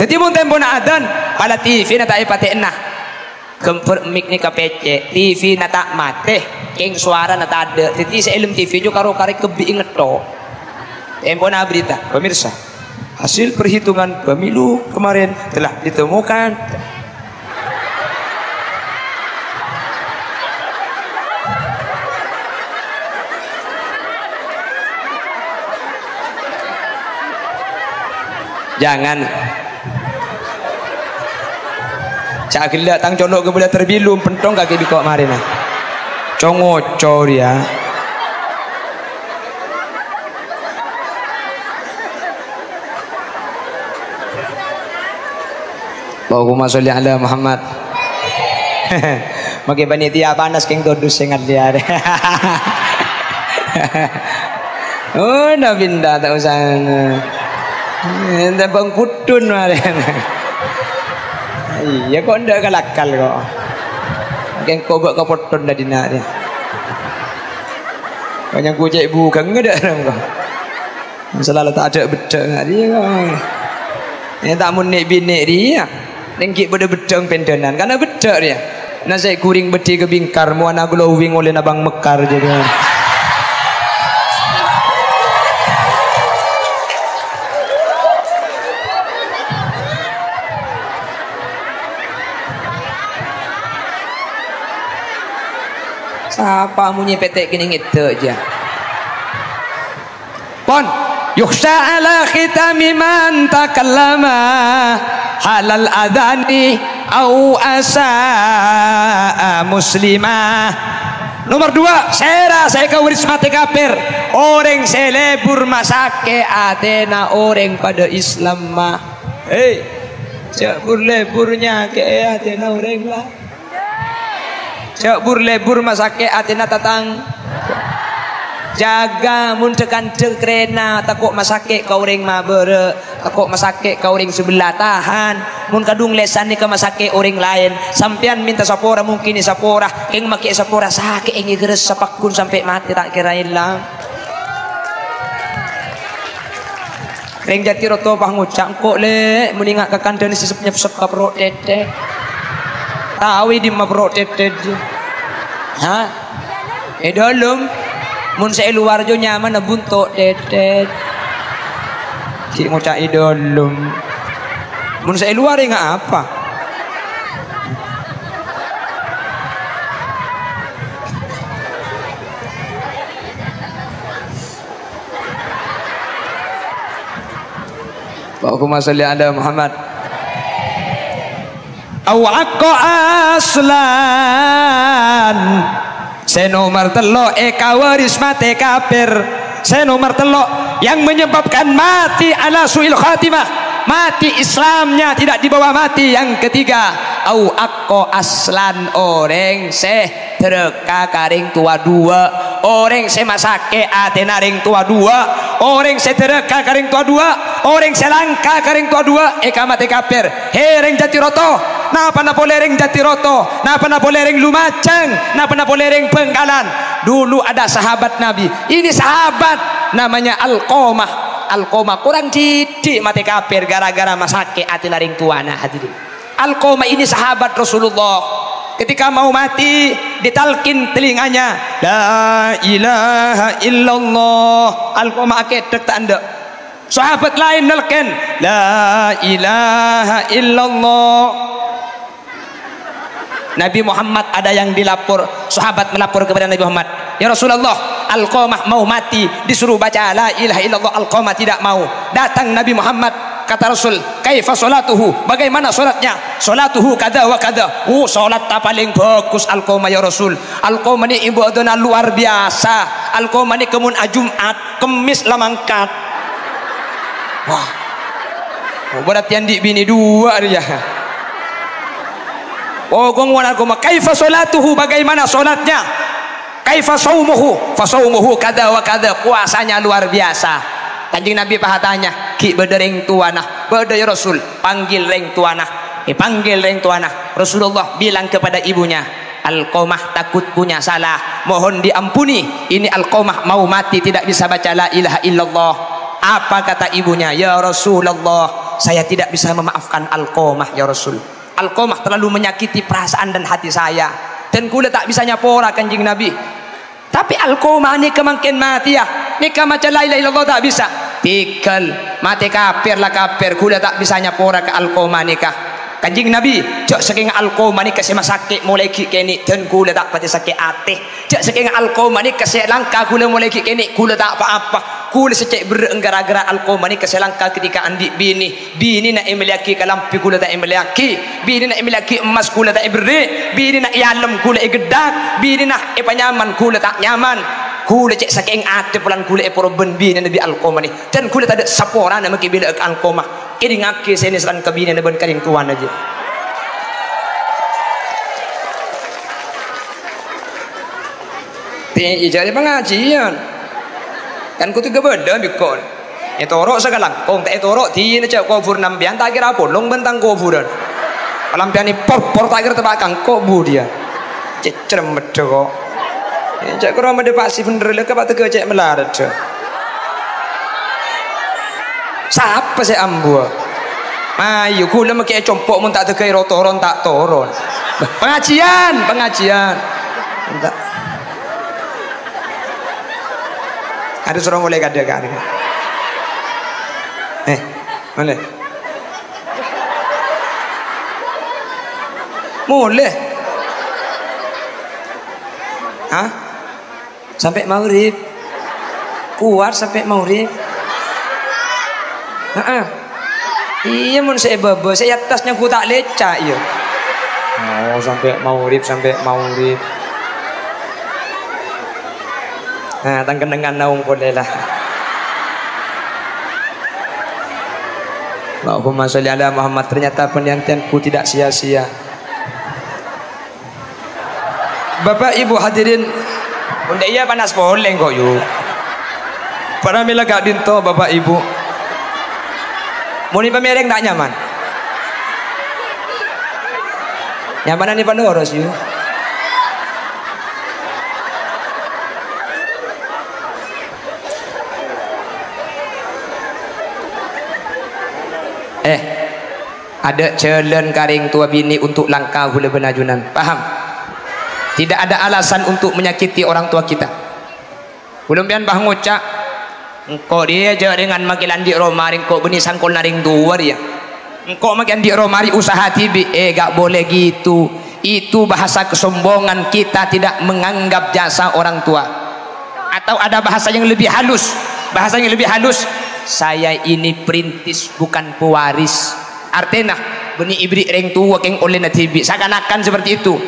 Jadi mun tempo na adan pada TV na tayo pati na kemper mic ni kapece TV na tak mate keng suara na tada jadi sa ilm TV juga karo kari kebiinget to tempo na berita pemirsa. Hasil perhitungan pemilu kemarin telah ditemukan. Jangan cak gila tang colok ke boleh terbilum pentong kaki di kok kemarin congocor ya. Allahumma sholli ala Muhammad. Magi panitia panas keng dodus sing ngadliar. Oh, na binda tak usah. Ente bang kutun mari. Iya kok ndak kalakal kok. Yang kau buat kau potong dah dina dia. Banyak ku cek bukan ada orang kau. Selalu tak ada betul ngak dia kau. Yang tak mun nek binek dia. Nengki pada bedang pendenan karena bedak dia. Nasi kuring beti ke bingkar muana glowing oleh nabang mekar jadi. Siapa munyi petek kini itu aja. Pon yukhsha ala khitami man takallama halal adhani au asa muslimah. Nomor 2, saya kawaris mati kafir. Orang selebur masake Athena orang pada Islam mah. Hei, cak leburnya ke Athena orang lah. Cak lebur masake Athena tatang. Jaga mun tekan tekrena takut masake kau ring mabere takut masake kau ring sebelah tahan mun kadung lesan ni ke masake orang lain sampean minta sapora mungkin ni sapora ing make sapora sakit ing geres sapakun sampai mati tak kira hilang ring jati roto pah ngucak kok le mun ingat ke kandang si sepnya sepap ro tete tawi di mabro tete ha dalam mun saya luar jo nyaman buntok dedet ki ngucak idolum mun saya luar enggak apa Allahumma shalli ala Muhammad awaqqa aslan saya nomor telo kawaris mati kafir. Saya nomor telo yang menyebabkan mati ala suil khatimah. Mati Islamnya tidak dibawa mati. Yang ketiga, au akko aslan orang seh tereka karing tua dua. Orang seh masake Athena ring tua dua. Orang seh tereka karing tua dua. Orang seh langka karing tua dua. Mati kafir. Hereng Jatiroto. Napa na polereng Jatiroto, napa na polereng Lumajang, napa na polereng Bengkalan. Dulu ada sahabat Nabi. Ini sahabat namanya Alqamah. Alqamah kurang didik mati kafir gara-gara masake Athena ring tuana hadirin. Alqamah ini sahabat Rasulullah. Ketika mau mati ditalkin telinganya, la ilaha illallah. Alqamah akedek tak anda. Sahabat lain nelken, la ilaha illallah. Nabi Muhammad ada yang dilapor, sahabat melapor kepada Nabi Muhammad, ya Rasulullah, Alqamah mau mati, disuruh baca la ilaha illallah, Alqamah tidak mau. Datang Nabi Muhammad, kata Rasul, kaifa salatuhu, bagaimana salatnya? Salatuhu kada wa kada. Salat tak paling bagus Alqamah ya Rasul. Alqamah ni ibadahna luar biasa. Alqamah ni kemun Jumat, Kemis lamangkat. Wah, berarti yang di bini dua dia. Oh gongwan Alqamah, kaifa salatuhu, bagaimana salatnya? Kaifa saumuhu, fa saumuhu kada wa kada, puasanya luar biasa. Kanjeng Nabi pahatanya, ki bedereng tuanah, beda ya Rasul, panggil reng tuanah. Panggil reng tuanah. Rasulullah bilang kepada ibunya, Alqamah takut punya salah, mohon diampuni. Ini Alqamah mau mati tidak bisa baca la ilaha illallah. Apa kata ibunya? Ya Rasulullah, saya tidak bisa memaafkan Alqamah ya Rasul. Alqamah terlalu menyakiti perasaan dan hati saya, dan kula tak bisa nyapora Kanjeng Nabi. Tapi Alqamah ni kemangkin mati ya, ni maca la ilaha illallah tak bisa. Tikal mati kafir lah kafir, kula tak bisa nyapora ke Alqamah nikah. Kanjeng Nabi, cak saking Alqamah ni kasih masakit mulai kini, dan kula tak pati sakit hati. Cak saking Alqamah ni kasih langka kula mulai kini, kula tak apa-apa. Kula secek berenggara-gara Alqamah ni kasih langka ketika andi bini nak emeliaki kalampi kula tak emeliaki, bini nak emeliaki emas kula tak beri, bini nak ialem kula gedak, bini nak panyaman kula tak nyaman. Kula cek saking ate pulan kula poroben bini Nabi Alqamah ni, dan kula tak ada sapora nama kibila ke Alqamah. Ini ngaki sini seran ke bini nabi karing tuan aja. Jadi pengajian kan kutu gebeda bikon Etorok sekarang, kong tak etorok di ni cak kubur nampian tak kira apa, long bentang kuburan. Lampian ni por tak kira terbakang kubur dia. Cek cermet kok. Cak kira mede pasti bener lek pak tege cek melarat. Siapa sih ambu? Ayo kula make compok mun tak tege rotoron tak toron. Pengajian. Enggak. Ada seorang mulai kadang-kadang. Boleh. Boleh. Hah? Sampai maghrib. Kuat sampai maghrib. Iya mun saya bebe, saya atasnya ku tak lecak ya. Oh, sampai maghrib. Nah, tangkan dengan naung boleh lah. Allahumma sholli ala Muhammad. Ternyata penantianku tidak sia-sia. Bapak Ibu hadirin, bunda iya panas boleh kok yuk. Para mila gak dinto Bapak Ibu. Muni pemereng tak nyaman. Nyamanan di Pandoros yuk. Ada jalan karing tua bini untuk langkah hula benajunan. Paham? Tidak ada alasan untuk menyakiti orang tua kita. Belum pian bah ngucak engkau dia aja dengan makilan di romari engkau beni sangkol naring dua dia. Engkau makilan di romari usaha tibi. Gak boleh gitu. Itu bahasa kesombongan, kita tidak menganggap jasa orang tua. Atau ada bahasa yang lebih halus. Bahasa yang lebih halus, saya ini perintis bukan pewaris. Artinya beni ibri reng tua keng oleh natibi seakan-akan seperti itu.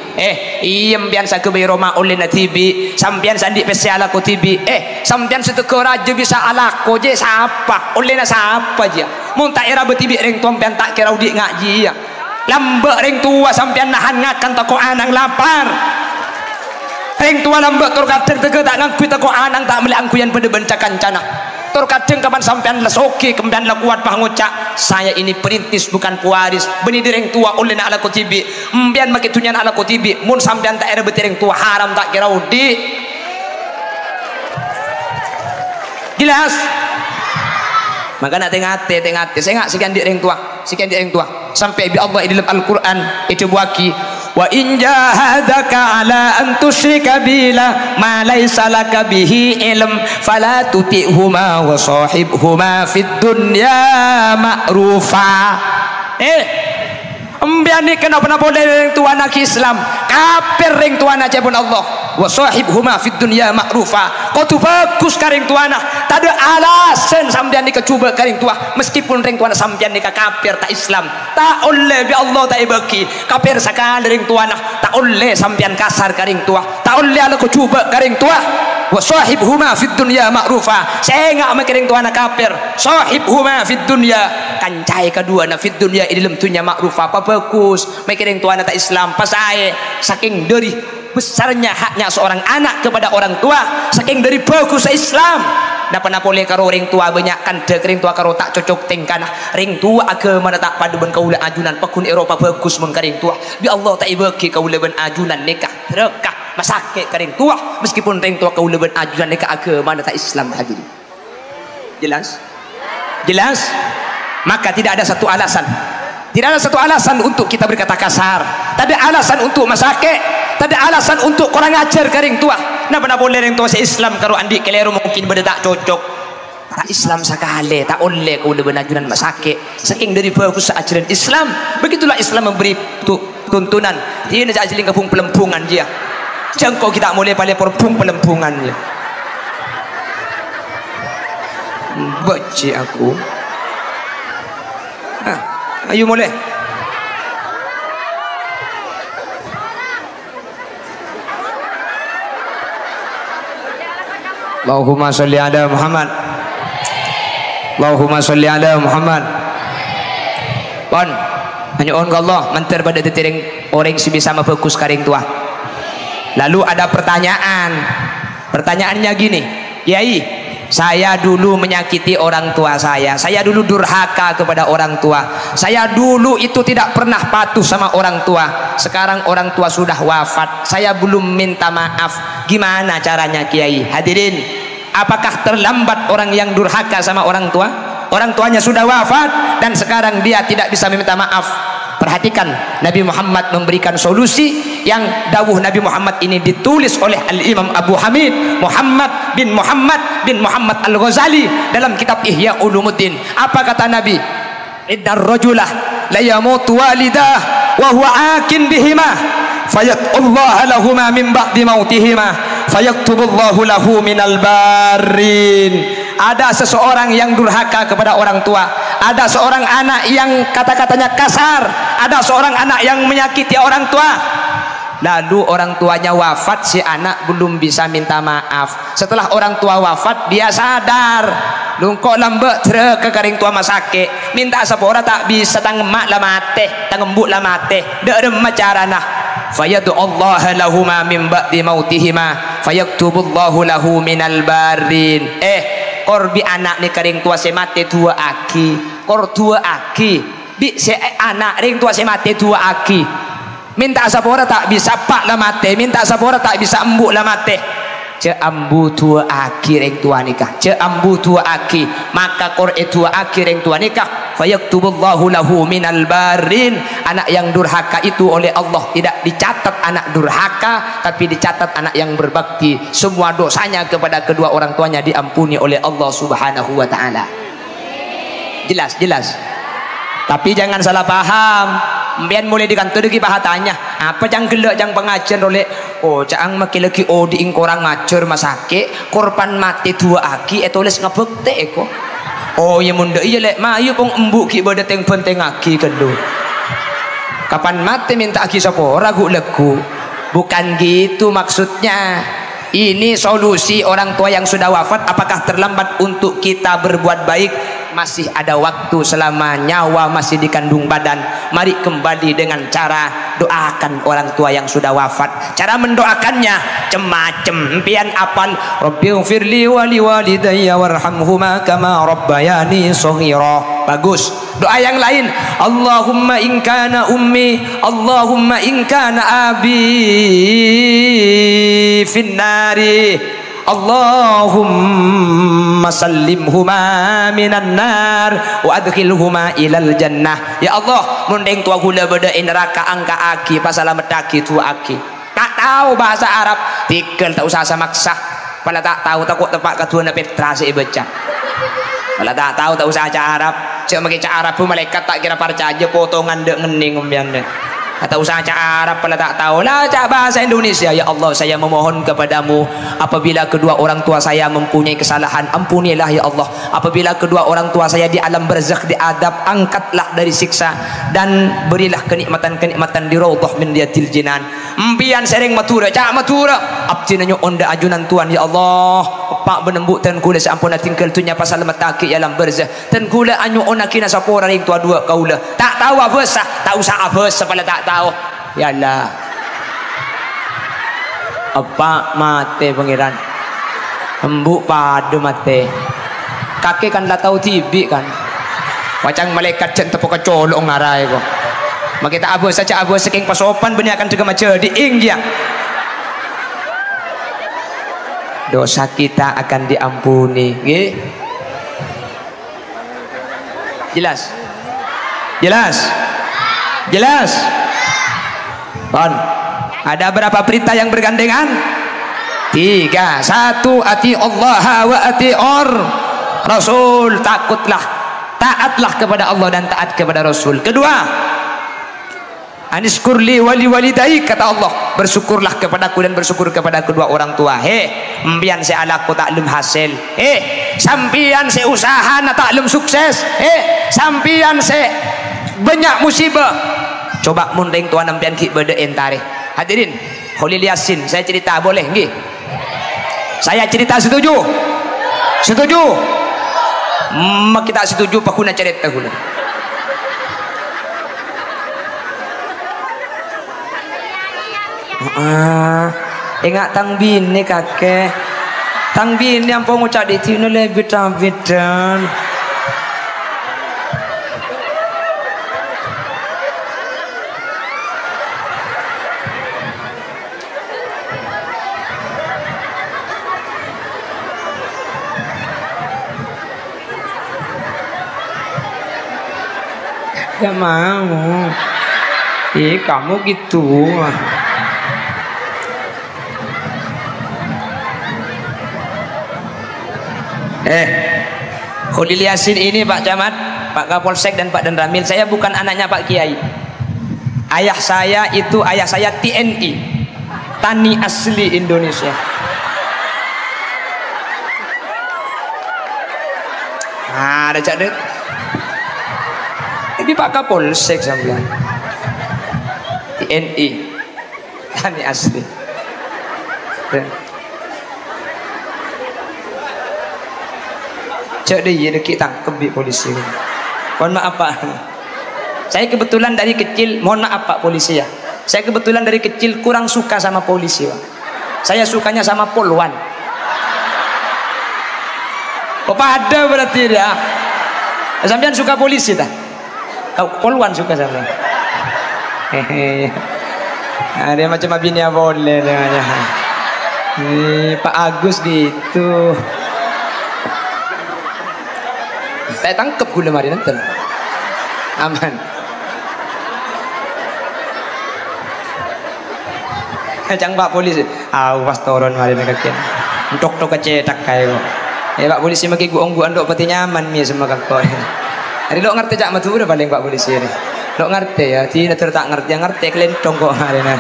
Iem biasa ke Roma oleh natibi sampian sandi pesi ala ko tibi. Sampian seteko raja bisa ala ko je siapa oleh na siapa je mun tak era betibi reng tua sampian tak kira udi ngaji ya lambek reng tua sampian nahan ngakan toko anang lapar reng tua lambek tur kadang tege tak ngangkui toko anang tak meli angkuyan pada bencakan cana. Kadang kapan sampean lesoki kemudian la kuat pangucak saya ini perintis bukan pewaris beni direng tua oleh na ala kotibi mbian make tunyan ala kotibi mun sampean tak era betireng tua haram tak kira udi jelas maka nak tengate saya ngak sekian direng tua sampai bi Allah di dalam Al-Qur'an itu buaki wa in jahadaka ala an tusyrika bila ma laysa laka bihi ilm fala tuti'huma wa sahibhuma fid dunya ma'rufa. Embian ni kenapa boleh ring tuan nak Islam kafir ring tuan aja pun Allah wa sahibhuma fid dunya ma'rufa. Kau tu bagus karing tuana tak ada alasan sampean ni kecuba karing tua meskipun ring tuana sampean ni kafir tak Islam tak oleh bi Allah tak bagi kafir sakal ring tuana tak oleh sampean kasar karing tua tak oleh ala kecuba karing tua wa sahibhuma fid dunya ma'rufa. Saya ngak makiring tuana kafir sahibhuma fid dunya kancai kedua na fid dunya di dalam dunya ma'rufa apa bagus makiring tuana tak Islam pasai saking dari besarnya haknya seorang anak kepada orang tua saking dari bagus Islam dapat boleh karo ring tua banyak kan dek ring tua karo tak cocok tingkana ring tua agama tak padu ben kaula ajunan pakun Eropa bagus mengkaring tua bi Allah tak ibaki kaula ben ajunan nikah rekah masake karing tua meskipun ring tua kaula ben ajunan nikah agama tak Islam hadirin jelas maka tidak ada satu alasan untuk kita berkata kasar tak ada alasan untuk masake tak ada alasan untuk kurang ajar karing tua. Nah benar boleh ring tua se-Islam karo andi kelero mungkin beda tak cocok. Tak Islam sakale tak oleh kau lebih najunan masake. Saking dari bagus ajaran Islam. Begitulah Islam memberi tuntunan. Dia nak ajarin kapung pelempungan dia. Jangkau kita mulai pada perpung pelempungannya. Baca aku. Ayo mulai. Allahumma sholli ala Muhammad. Allahumma sholli ala Muhammad. Pon, hanya on Allah mentar pada tetiring orang sebisa bagus karing tua. Lalu ada pertanyaan. Pertanyaannya gini, Yai, saya dulu menyakiti orang tua saya dulu durhaka kepada orang tua, saya dulu itu tidak pernah patuh sama orang tua. Sekarang orang tua sudah wafat, saya belum minta maaf. Gimana caranya Kiai? Hadirin, apakah terlambat orang yang durhaka sama orang tua? Orang tuanya sudah wafat dan sekarang dia tidak bisa meminta maaf. Perhatikan, Nabi Muhammad memberikan solusi yang dawuh Nabi Muhammad ini ditulis oleh Al-Imam Abu Hamid Muhammad bin Muhammad Al-Ghazali dalam kitab Ihya Ulumuddin. Apa kata Nabi? Innar rajulah la yamutu walidah wa huwa akin bihima fayatullah lahuma min ba'di mautihima fayaktubullahu lahu minal barin. Ada seseorang yang durhaka kepada orang tua, ada seorang anak yang kata-katanya kasar, ada seorang anak yang menyakiti orang tua. Lalu orang tuanya wafat, si anak belum bisa minta maaf. Setelah orang tua wafat, dia sadar lungkok lambe tre ke karing tua masake minta sepora tak bisa tang emak lah mate tang embuk lah mate dak ada macarana fayadu Allah lahuma min ba'di mautihima fayaktubullahu lahu minal barin. Korbi anak ni karing tua se mate tua aki kor tua aki bi se anak ring tua se mate tua aki minta sapora tak bisa pak lah mate minta sapora tak bisa embuk lah mate ce ambu tua aki ring tua nikah ce ambu tua aki maka kor tua aki ring tua nikah fayaktubullahu lahu minal barin. Anak yang durhaka itu oleh Allah tidak dicatat anak durhaka, tapi dicatat anak yang berbakti. Semua dosanya kepada kedua orang tuanya diampuni oleh Allah Subhanahu wa taala. Jelas, jelas. Tapi jangan salah paham. Mbian mulai dikantor lagi pahatanya. Apa jang gelak jang pengajian oleh cang maki lagi diing korang ngacur masake korban mati dua aki tulis ngebekte eko. Ya munda iya lek mayu pong embuk ki bada teng penteng aki kendo. Kapan mati minta aki sapa ragu legu. Bukan gitu maksudnya. Ini solusi orang tua yang sudah wafat. Apakah terlambat untuk kita berbuat baik? Masih ada waktu selama nyawa masih di kandung badan. Mari kembali dengan cara doakan orang tua yang sudah wafat. Cara mendoakannya macam-macam. Pian apal Rabbighfirli wa liwalidayya warhamhuma kama rabbayani shaghira. Bagus. Doa yang lain, Allahumma in kana ummi, Allahumma in kana abi finnari, Allahumma sallimhuma minan nar wa adkhilhuma ilal jannah. Ya Allah, mundeng tua gula beda neraka angka aki pasal medaki tua aki. Tak tahu bahasa Arab, tikel tak usah maksa. Pala tak tahu takut tempat ketua Petra saya baca. Pala tak tahu tak usah Arab. Cek magi Arab pun malaikat tak kira percaya potongan dek ngening umbian dek. Atau usaha Arab pala tak tahu lah cak bahasa Indonesia. Ya Allah, saya memohon kepadamu apabila kedua orang tua saya mempunyai kesalahan, ampunilah ya Allah. Apabila kedua orang tua saya di alam barzakh diadab, angkatlah dari siksa dan berilah kenikmatan-kenikmatan di raudhah min riyadil jinan. Empian sering matura cak matura abdi nanyo onda ajunan Tuhan. Ya Allah, pak benembuk ten kula sampuna tinggal tunya pasal mataki alam barzakh ten kula anyo onakina sapora ring tua dua kaula tak tahu apa sah tak usah apa sepala tak tahu. Yalah apa mate pangeran embuk padu mate kakek kan dah tahu tibi kan macam malaikat cen tepuk kecolok ngarai kok makita abu saja abu saking pasopan benih akan juga macam diing dia dosa kita akan diampuni. Nggih. Jelas? Jelas? Jelas? Kon, ada berapa perintah yang bergandengan? 3. 1. Ati Allah wa ati Rasul. Takutlah, taatlah kepada Allah dan taat kepada Rasul. 2. Aniskurli wali walidai, kata Allah, bersyukurlah kepadaku dan bersyukur kepada kedua orang tua. Mbian se alaku taklum hasil. Sampian se usaha na taklum sukses. Sampian se banyak musibah. Coba mundeng tuan ampian ki beda entare. Hadirin, Khalil Yasin, saya cerita boleh nggih? Saya cerita setuju? Setuju? Kita setuju pakuna cerita guna. Ingat tang bini kakek Tang bin yang pengucap di sini lebih dan gak mau. Kamu gitu. Khalil Yasin ini Pak Camat, Pak Kapolsek dan Pak Danramil, saya bukan anaknya Pak Kiai. Ayah saya TNI, Tani asli Indonesia. Ada cadet. Ini Pak Kapolsek sampean. TNI, Tani asli. Jadi ya kita tangkep di polisi. Mohon maaf Pak. Saya kebetulan dari kecil, mohon maaf Pak polisi ya. Saya kebetulan dari kecil kurang suka sama polisi Pak. Saya sukanya sama polwan. Oh pada berarti ya. Sampean suka polisi tak? Polwan suka sama. Ada macam abinya boleh namanya. Pak Agus gitu. Saya tangkep gula mari nanti. Aman. Jangan Pak polisi. Awas turun mari nak kian. Tok kecetak kayu. Pak polisi maki guong dok peti nyaman mi semua kakak. Hari lo ngerti cak matu udah paling Pak polisi ni. Lo ngerti ya, tidak tertak ngerti yang ngerti kelentong kok hari ni.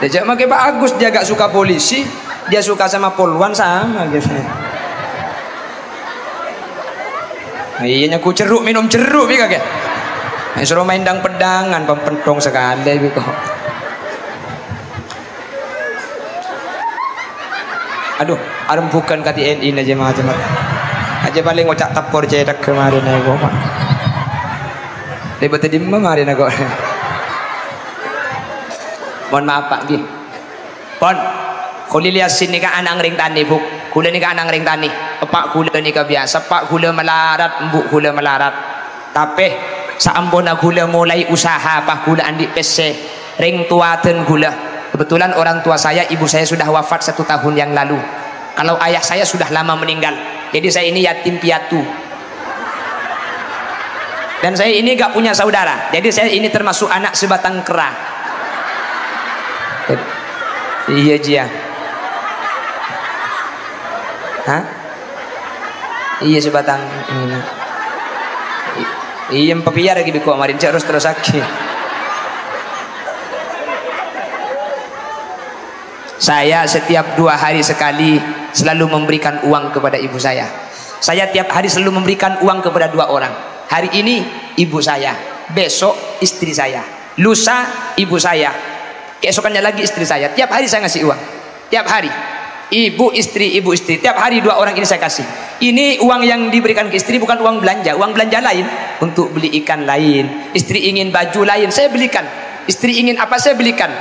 Dia makai Pak Agus, dia gak suka polisi, dia suka sama polwan sama gitu. Iya ku ceruk minum ceruk bi kakek. Suruh main dang pedangan, pempentong sekali bi kok. Aduh, arem bukan KTNI aja macam aja paling ngocak tapor cedak kemarin aku Pak. Debat di kemarin aku. Mohon maaf Pak Gih. Pon, Khalil Yasin ni kan anak ring tani buk. Kula ni kan anak ring tani. Pak kula ni ka biasa. Pak kula melarat, mbuk kula melarat. Tapi saambona kula mulai usaha pak kula andi PC ring tuaten kula. Kebetulan orang tua saya, ibu saya sudah wafat 1 tahun yang lalu. Kalau ayah saya sudah lama meninggal. Jadi saya ini yatim piatu. Dan saya ini gak punya saudara. Jadi saya ini termasuk anak sebatang kera. Iya Jia. Hah? Iya sebatang ini. Iya pepiar lagi biko kemarin terus sakit. Saya setiap 2 hari sekali selalu memberikan uang kepada ibu saya. Saya tiap hari selalu memberikan uang kepada 2 orang. Hari ini ibu saya, besok istri saya, lusa ibu saya, keesokannya lagi istri saya. Tiap hari saya ngasih uang. Tiap hari. Ibu istri, tiap hari 2 orang ini saya kasih. Ini uang yang diberikan ke istri bukan uang belanja. Uang belanja lain untuk beli ikan lain. Istri ingin baju lain, saya belikan. Istri ingin apa, saya belikan.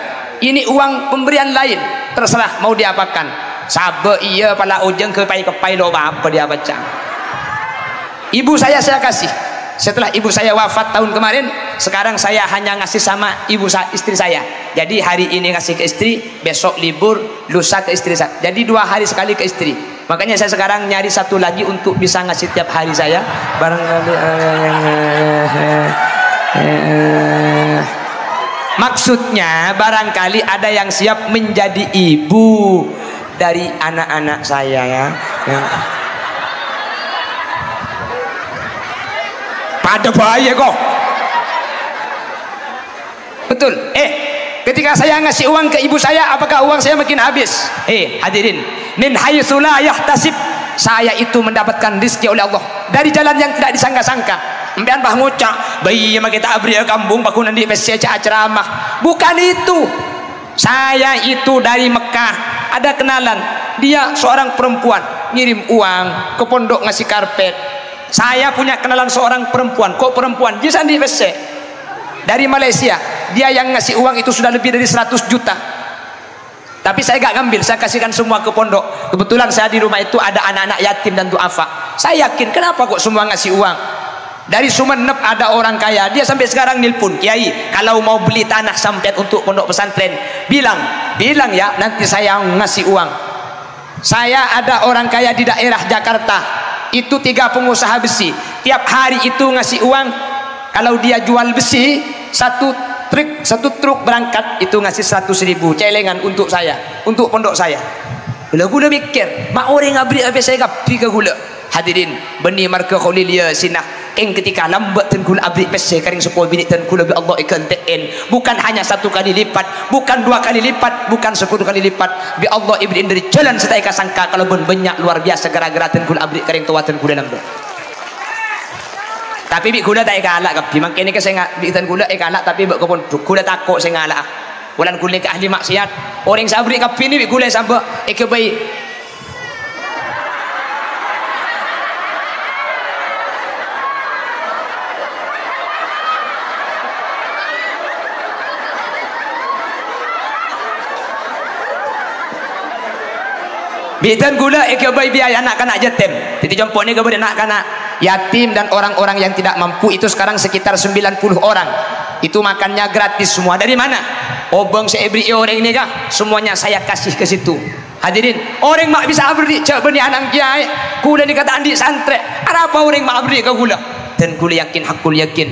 Ini uang pemberian lain, terserah mau diapakan. Sabe iya pala ujeng kepai lo apa dia baca. Ibu saya kasih. Setelah ibu saya wafat tahun kemarin, sekarang saya hanya ngasih sama istri saya. Jadi hari ini ngasih ke istri, besok libur, lusa ke istri saya. Jadi 2 hari sekali ke istri. Makanya saya sekarang nyari 1 lagi untuk bisa ngasih tiap hari saya. Barangkali maksudnya barangkali ada yang siap menjadi ibu dari anak-anak saya ya. Pada bahaya kok. Betul. Ketika saya ngasih uang ke ibu saya, apakah uang saya makin habis? Hadirin, min haitsu la yahtasib, saya itu mendapatkan rezeki oleh Allah dari jalan yang tidak disangka-sangka. Mbean bah ngucak, bayi mah kita abri kampung baku nanti mesti ceramah. Bukan itu. Saya itu dari Mekah, ada kenalan. Dia seorang perempuan, ngirim uang ke pondok ngasih karpet. Saya punya kenalan seorang perempuan, kok perempuan? Dia sandi WC dari Malaysia. dia yang ngasih uang itu sudah lebih dari 100 juta. Tapi saya gak ngambil, saya kasihkan semua ke pondok. Kebetulan saya di rumah itu ada anak-anak yatim dan duafa. Saya yakin kenapa kok semua ngasih uang. Dari Sumenep ada orang kaya, dia sampai sekarang nelpon, Kiai kalau mau beli tanah sampean untuk pondok pesantren, bilang ya nanti saya ngasih uang. Saya ada orang kaya di daerah Jakarta, itu 3 pengusaha besi, tiap hari itu ngasih uang. Kalau dia jual besi satu truk berangkat itu ngasih 100.000 celengan untuk saya, untuk pondok saya. Gula mikir mak orang ngabri apa saya gapi ke gula. Hadirin beni marka kholilia sinah eng ketika lambat ten gula abri pese karing 10 minit ten gula bi Allah ikan ten, bukan hanya 1 kali lipat, bukan 2 kali lipat, bukan 10 kali lipat, bi Allah ibrin dari jalan setai kasangka kalau ben banyak luar biasa gara-gara ten gula abri karing tua ten gula lambat. Tapi bik gula tak galak kapi makene ke saya bik tan gula galak tapi bik kepon gula takut saya galak. Bulan gula ke ahli maksiat. Orang sabri kapi ni bik gula sampai ke baik. Bitan gula ke baik biaya anak-anak yatim. Jadi jompo ni ke baik anak-anak yatim dan orang-orang yang tidak mampu itu sekarang sekitar 90 orang. Itu makannya gratis semua. Dari mana? Obeng seebri orang ini kah? Semuanya saya kasih ke situ. Hadirin, orang mak bisa abri cak beni anak kiai. Gula dikata andi santre. Apa orang mak abri ke gula? Dan gula yakin, hakul yakin.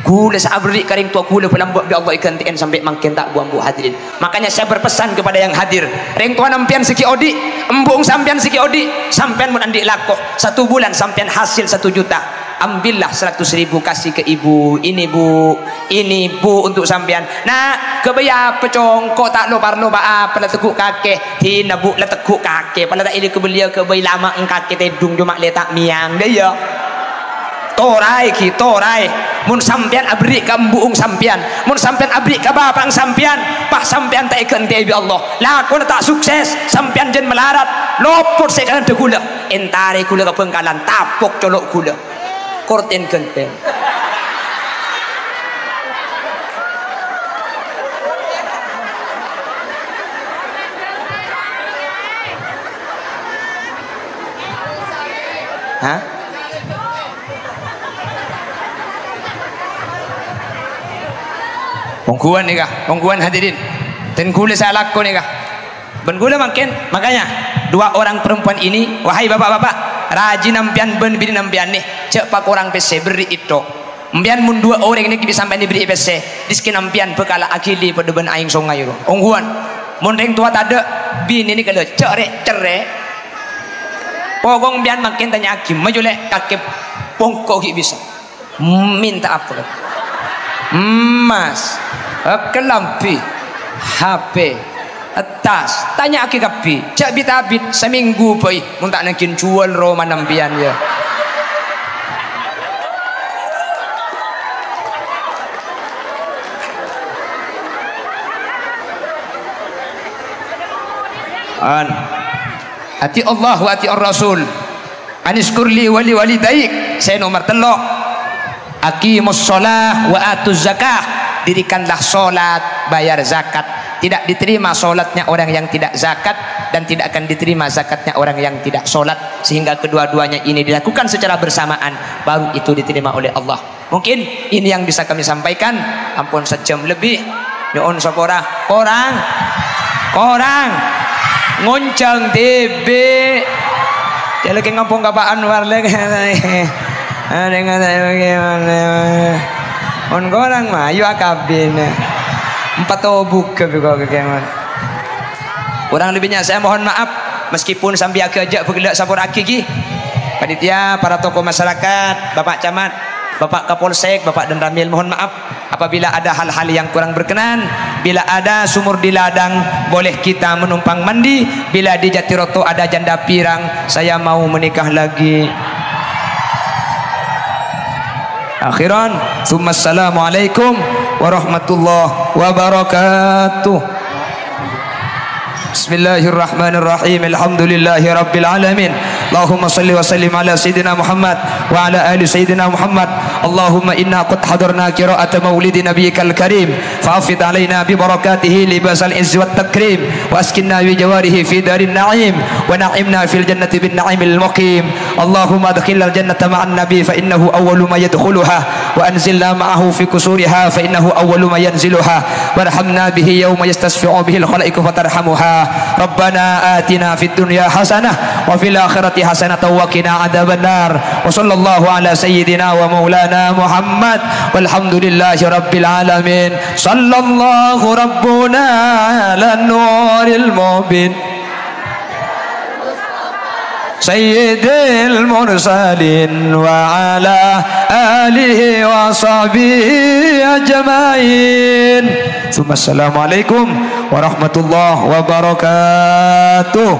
Gula sabri karing tua gula pelambak bi Allah ikan tien sampai makin tak buang-buang. Hadirin, makanya saya berpesan kepada yang hadir, ring tua nampian siki odi, embung sampian siki odi, sampian mun andi lakok 1 bulan sampian hasil 1 juta, ambillah 100.000 kasih ke ibu, ini bu untuk sampian. Nah kebaya pecong kok tak lo parlo ba pada tekuk kakek tina bu la tekuk kakek pada tak ini kebelia kebay lama engkake tedung cuma letak miang dia ya torai mun sampean abri ka mbuung sampean, mun sampean abri ka bapang sampean, pah sampean tak ikan bi Allah lakon tak sukses sampean jen melarat lopot sekalan de gula entare gula ka Bengkalan tapok colok gula korten genteng. Hah? Pongguan ni kah? Pongguan hadirin. Dan gula saya laku ni kah? Ben gula makin. Makanya 2 orang perempuan ini, wahai bapak-bapak, rajin nampian ben bini nampian nih. Cepak orang pese beri itu. Mbian mun 2 orang ini bisa sampai diberi pese. Diskin nampian bekala akili pada ben aing songai ro. Pongguan. Mun ring tua tade bini ni kalau cerai. Pogong mbian makin tanya hakim, majulek kakek pongko bisa. Minta apa? Emas, kelampi, HP, tas, tanya aki kapi, cak bitabit seminggu boy, muntak nakin jual Roma nampian ya. Hati Allah wa hati Rasul, aniskurli wali walidaik, saya nomor telok. Aqimus shalah wa atuz zakah, dirikanlah solat, bayar zakat. Tidak diterima solatnya orang yang tidak zakat dan tidak akan diterima zakatnya orang yang tidak solat, sehingga kedua-duanya ini dilakukan secara bersamaan, baru itu diterima oleh Allah. Mungkin ini yang bisa kami sampaikan. Ampun sejam lebih. Nyuun sapora korang ngoncang TB ya lagi ngampung kapaan warle ada yang kata bagaimana on korang mah yuk akabin 4 buka juga kekeman kurang lebihnya saya mohon maaf meskipun sambil ajak bergelak sapor aki panitia, para tokoh masyarakat, Bapak Camat, Bapak Kapolsek, Bapak Dan Ramil, mohon maaf apabila ada hal-hal yang kurang berkenan. Bila ada sumur di ladang boleh kita menumpang mandi, bila di Jatiroto ada janda pirang saya mau menikah lagi. Akhiran, assalamualaikum warahmatullahi wabarakatuh. Bismillahirrahmanirrahim. Alhamdulillahi rabbil alamin. Allahumma salli wa sallim ala sayyidina Muhammad wa ala ali sayyidina Muhammad. Allahumma inna qad hadarna qira'ata maulidi nabiyyikal karim fa'afid alaina bi barakatihi libasal izzi wat takrim wa askinna bi jawarihi fi darin na'im wa na'imna fil jannati bin na'imil muqim. Allahumma adkhilnal jannata ma'an nabi fa innahu awwalu ma yadkhuluha wa anzilna ma'ahu fi kusuriha fa innahu awwalu ma yanziluha warhamna bihi yawma yastasfi'u bihi al-khalaiqu fatarhamuha. Rabbana atina fid dunya hasanah wa fil akhirati hasanah wa qina adzaban nar. Wa sallallahu ala sayyidina wa maulana Muhammad walhamdulillahi rabbil alamin. Sallallahu rabbuna ala nuril mubin sayyidil mursalin wa ala alihi wa sahbihi ajmain. Assalamualaikum warahmatullahi wabarakatuh.